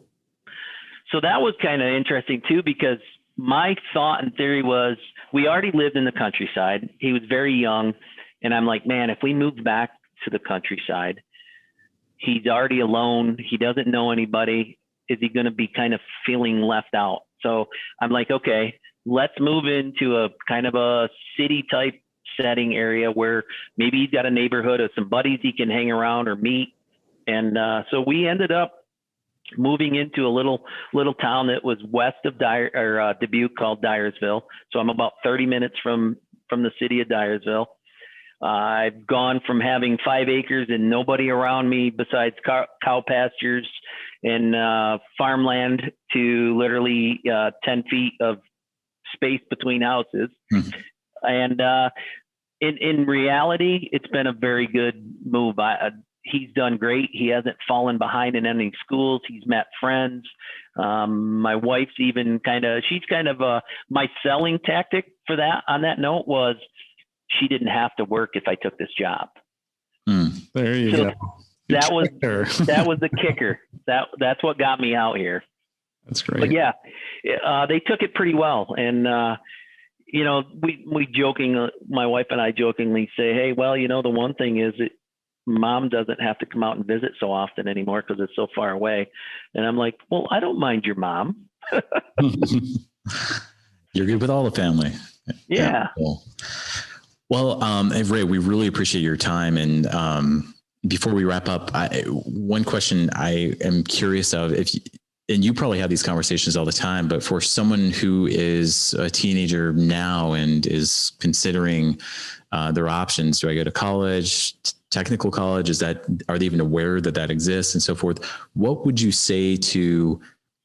So that was kind of interesting too, because my thought and theory was, we already lived in the countryside. He was very young. And I'm like, man, if we moved back to the countryside, he's already alone. He doesn't know anybody. Is he going to be kind of feeling left out? So I'm like, okay, let's move into a kind of a city type setting area where maybe he's got a neighborhood of some buddies he can hang around or meet. And so we ended up moving into a little town that was west of Dubuque called Dyersville. So I'm about 30 minutes from the city of Dyersville. I've gone from having 5 acres and nobody around me besides cow pastures and farmland to literally 10 feet of space between houses. Mm-hmm. And in reality, it's been a very good move. He's done great. He hasn't fallen behind in any schools. He's met friends. My wife's even she's kind of my selling tactic for that. On that note was, she didn't have to work if I took this job. There you go. That was the kicker. That's what got me out here. That's great. But yeah, they took it pretty well. And, we joking, my wife and I jokingly say, hey, well, the one thing is that Mom doesn't have to come out and visit so often anymore because it's so far away. And I'm like, well, I don't mind your mom. You're good with all the family. Yeah. Cool. Well, Ray, we really appreciate your time. And before we wrap up, one question I am curious of, and you probably have these conversations all the time, but for someone who is a teenager now and is considering their options, do I go to college, technical college? Are they even aware that exists and so forth? What would you say to,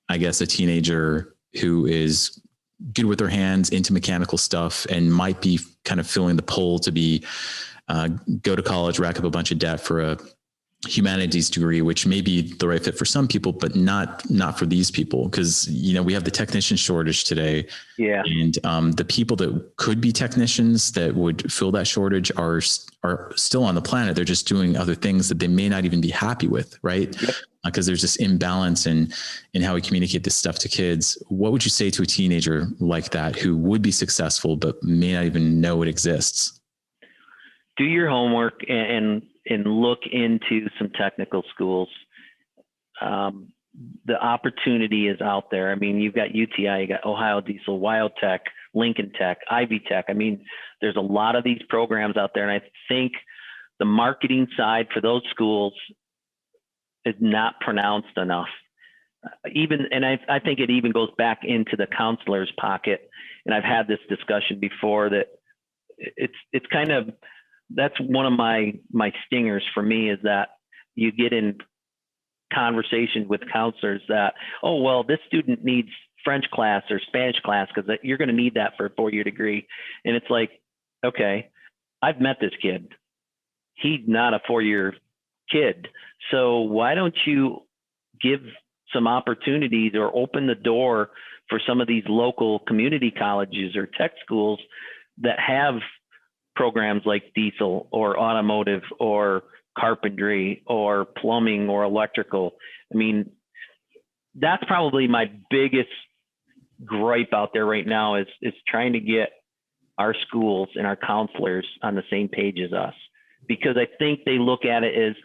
I guess, a teenager who is good with their hands, into mechanical stuff, and might be kind of feeling the pull to go to college, rack up a bunch of debt for humanities degree, which may be the right fit for some people, but not for these people. Because, we have the technician shortage today. Yeah. And the people that could be technicians that would fill that shortage are still on the planet. They're just doing other things that they may not even be happy with. Right. Yep. Because there's this imbalance in how we communicate this stuff to kids. What would you say to a teenager like that who would be successful, but may not even know it exists? Do your homework and look into some technical schools. The opportunity is out there. I mean, you've got UTI, you got Ohio Diesel, WyoTech, Lincoln Tech, Ivy Tech. I mean, there's a lot of these programs out there. And I think the marketing side for those schools is not pronounced enough. I think it even goes back into the counselor's pocket. And I've had this discussion before that it's kind of, that's one of my stingers for me, is that you get in conversations with counselors that, oh, well, this student needs French class or Spanish class because you're going to need that for a 4-year degree. And it's like, okay, I've met this kid. He's not a 4-year kid. So why don't you give some opportunities or open the door for some of these local community colleges or tech schools that have programs like diesel or automotive or carpentry or plumbing or electrical. I mean, that's probably my biggest gripe out there right now is trying to get our schools and our counselors on the same page as us, because I think they look at it as,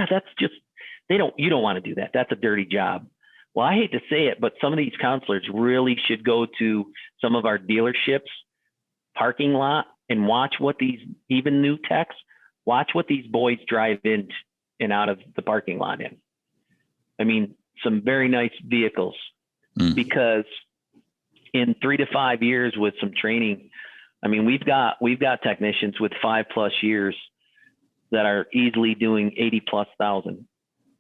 that's just, you don't want to do that. That's a dirty job. Well, I hate to say it, but some of these counselors really should go to some of our dealerships parking lot and watch what these, even new techs, watch what these boys drive in and out of the parking lot in. I mean, some very nice vehicles, because in 3 to 5 years with some training, I mean, we've got technicians with 5+ years that are easily doing 80,000+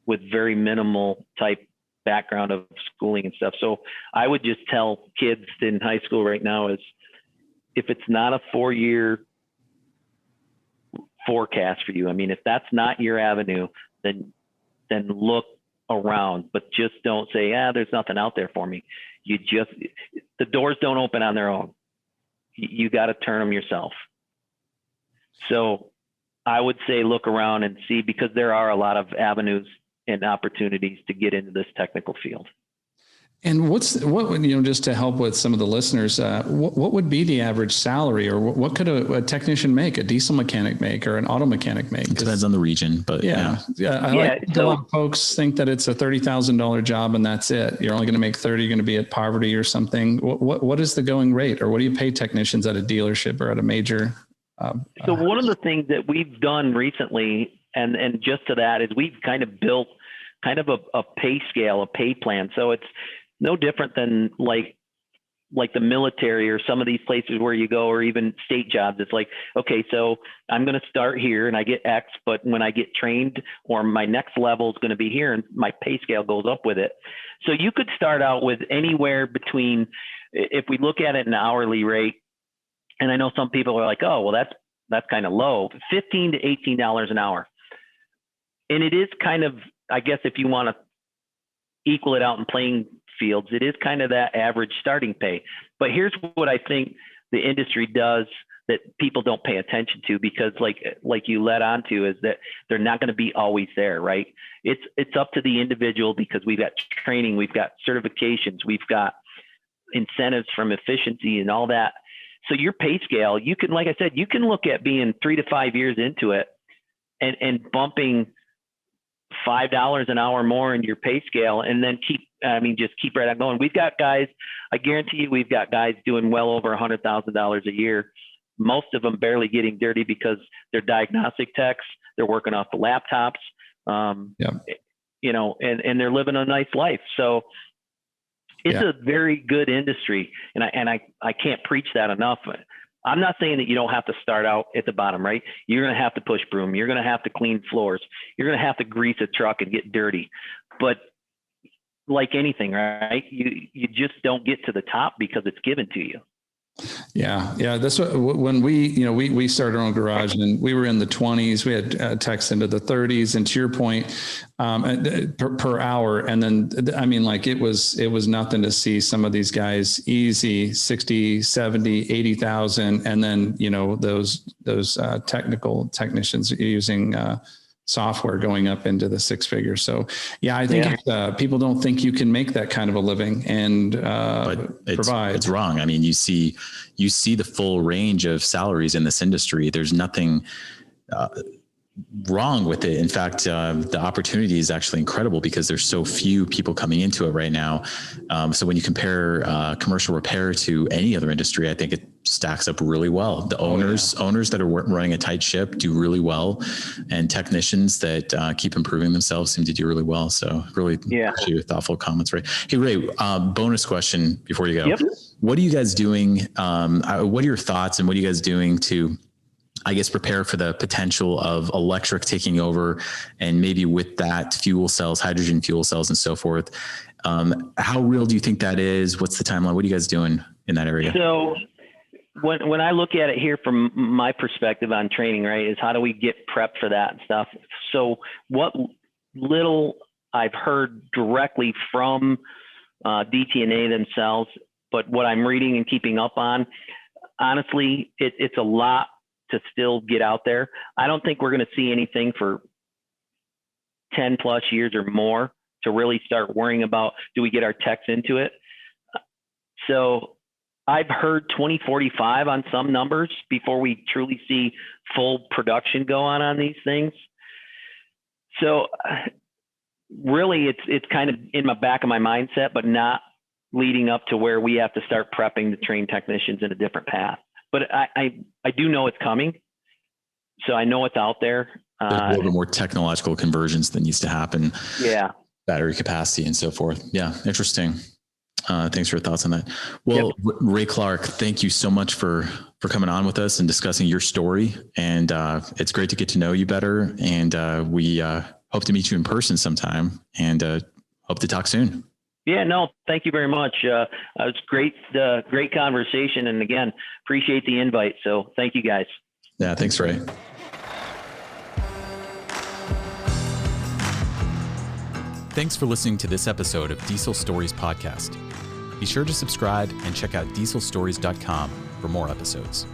with very minimal type background of schooling and stuff. So I would just tell kids in high school right now is, if it's not a 4-year forecast for you, I mean, if that's not your avenue, then look around, but just don't say, there's nothing out there for me. The doors don't open on their own. You got to turn them yourself. So I would say look around and see, because there are a lot of avenues and opportunities to get into this technical field. And what would, just to help with some of the listeners, what would be the average salary, or what could a technician make, a diesel mechanic make, or an auto mechanic make? It depends on the region, but a lot of folks think that it's a $30,000 job and that's it. You're only going to make 30. You're going to be at poverty or something. What is the going rate, or what do you pay technicians at a dealership or at a major? So one of the things that we've done recently, and just to that, is we've kind of built kind of a pay scale, a pay plan. So it's no different than like the military or some of these places where you go, or even state jobs. It's like, okay, so I'm going to start here and I get X, but when I get trained, or my next level is going to be here, and my pay scale goes up with it. So you could start out with anywhere between, if we look at it an hourly rate, and I know some people are like, oh, well, that's kind of low, $15 to $18 an hour. And it is kind of, I guess, if you want to equal it out in playing fields, it is kind of that average starting pay. But here's what I think the industry does that people don't pay attention to, because like you led on to, is that they're not going to be always there, right? It's up to the individual, because we've got training, we've got certifications, we've got incentives from efficiency and all that. So your pay scale, you can, like I said, you can look at being 3 to 5 years into it and bumping $5 an hour more in your pay scale, and then just keep right on going. We've got guys, I guarantee you, we've got guys doing well over $100,000 a year. Most of them barely getting dirty because they're diagnostic techs. They're working off the laptops, and they're living a nice life. So it's a very good industry. And I can't preach that enough. I'm not saying that you don't have to start out at the bottom, right? You're going to have to push broom. You're going to have to clean floors. You're going to have to grease a truck and get dirty. But like anything, right? You just don't get to the top because it's given to you. Yeah. That's what, when we started our own garage, and we were in the 20s, we had techs into the 30s, and to your point, per hour. And then, I mean, like it was nothing to see some of these guys easy 60, 70, 80,000. And then, those technicians using, software going up into the six figures. So I think people don't think you can make that kind of a living and provide. It's wrong. I mean, you see the full range of salaries in this industry. There's nothing wrong with it. In fact, the opportunity is actually incredible because there's so few people coming into it right now. So when you compare commercial repair to any other industry, I think it stacks up really well. The owners that are running a tight ship do really well, and technicians that keep improving themselves seem to do really well. So really appreciate your thoughtful comments, Ray. Hey, Ray, bonus question before you go. Yep. What are you guys doing? What are your thoughts, and what are you guys doing to, I guess, prepare for the potential of electric taking over, and maybe with that fuel cells, hydrogen fuel cells and so forth? How real do you think that is? What's the timeline? What are you guys doing in that area? So when I look at it here from my perspective on training, right, is how do we get prepped for that and stuff? So what little I've heard directly from DT&A themselves, but what I'm reading and keeping up on, honestly, it's a lot to still get out there. I don't think we're going to see anything for 10 plus years or more to really start worrying about, do we get our techs into it? So I've heard 2045 on some numbers before we truly see full production go on these things. So really it's kind of in my back of my mindset, but not leading up to where we have to start prepping to train technicians in a different path. But I do know it's coming. So I know it's out there. There's a little bit more technological convergence that needs to happen. Yeah. Battery capacity and so forth. Yeah. Interesting. Thanks for your thoughts on that. Well, yep. Ray Clark, thank you so much for coming on with us and discussing your story. And it's great to get to know you better. And we hope to meet you in person sometime, and hope to talk soon. Yeah, no, thank you very much. It was great conversation. And again, appreciate the invite. So thank you guys. Yeah, thanks, Ray. Thanks for listening to this episode of Diesel Stories Podcast. Be sure to subscribe and check out dieselstories.com for more episodes.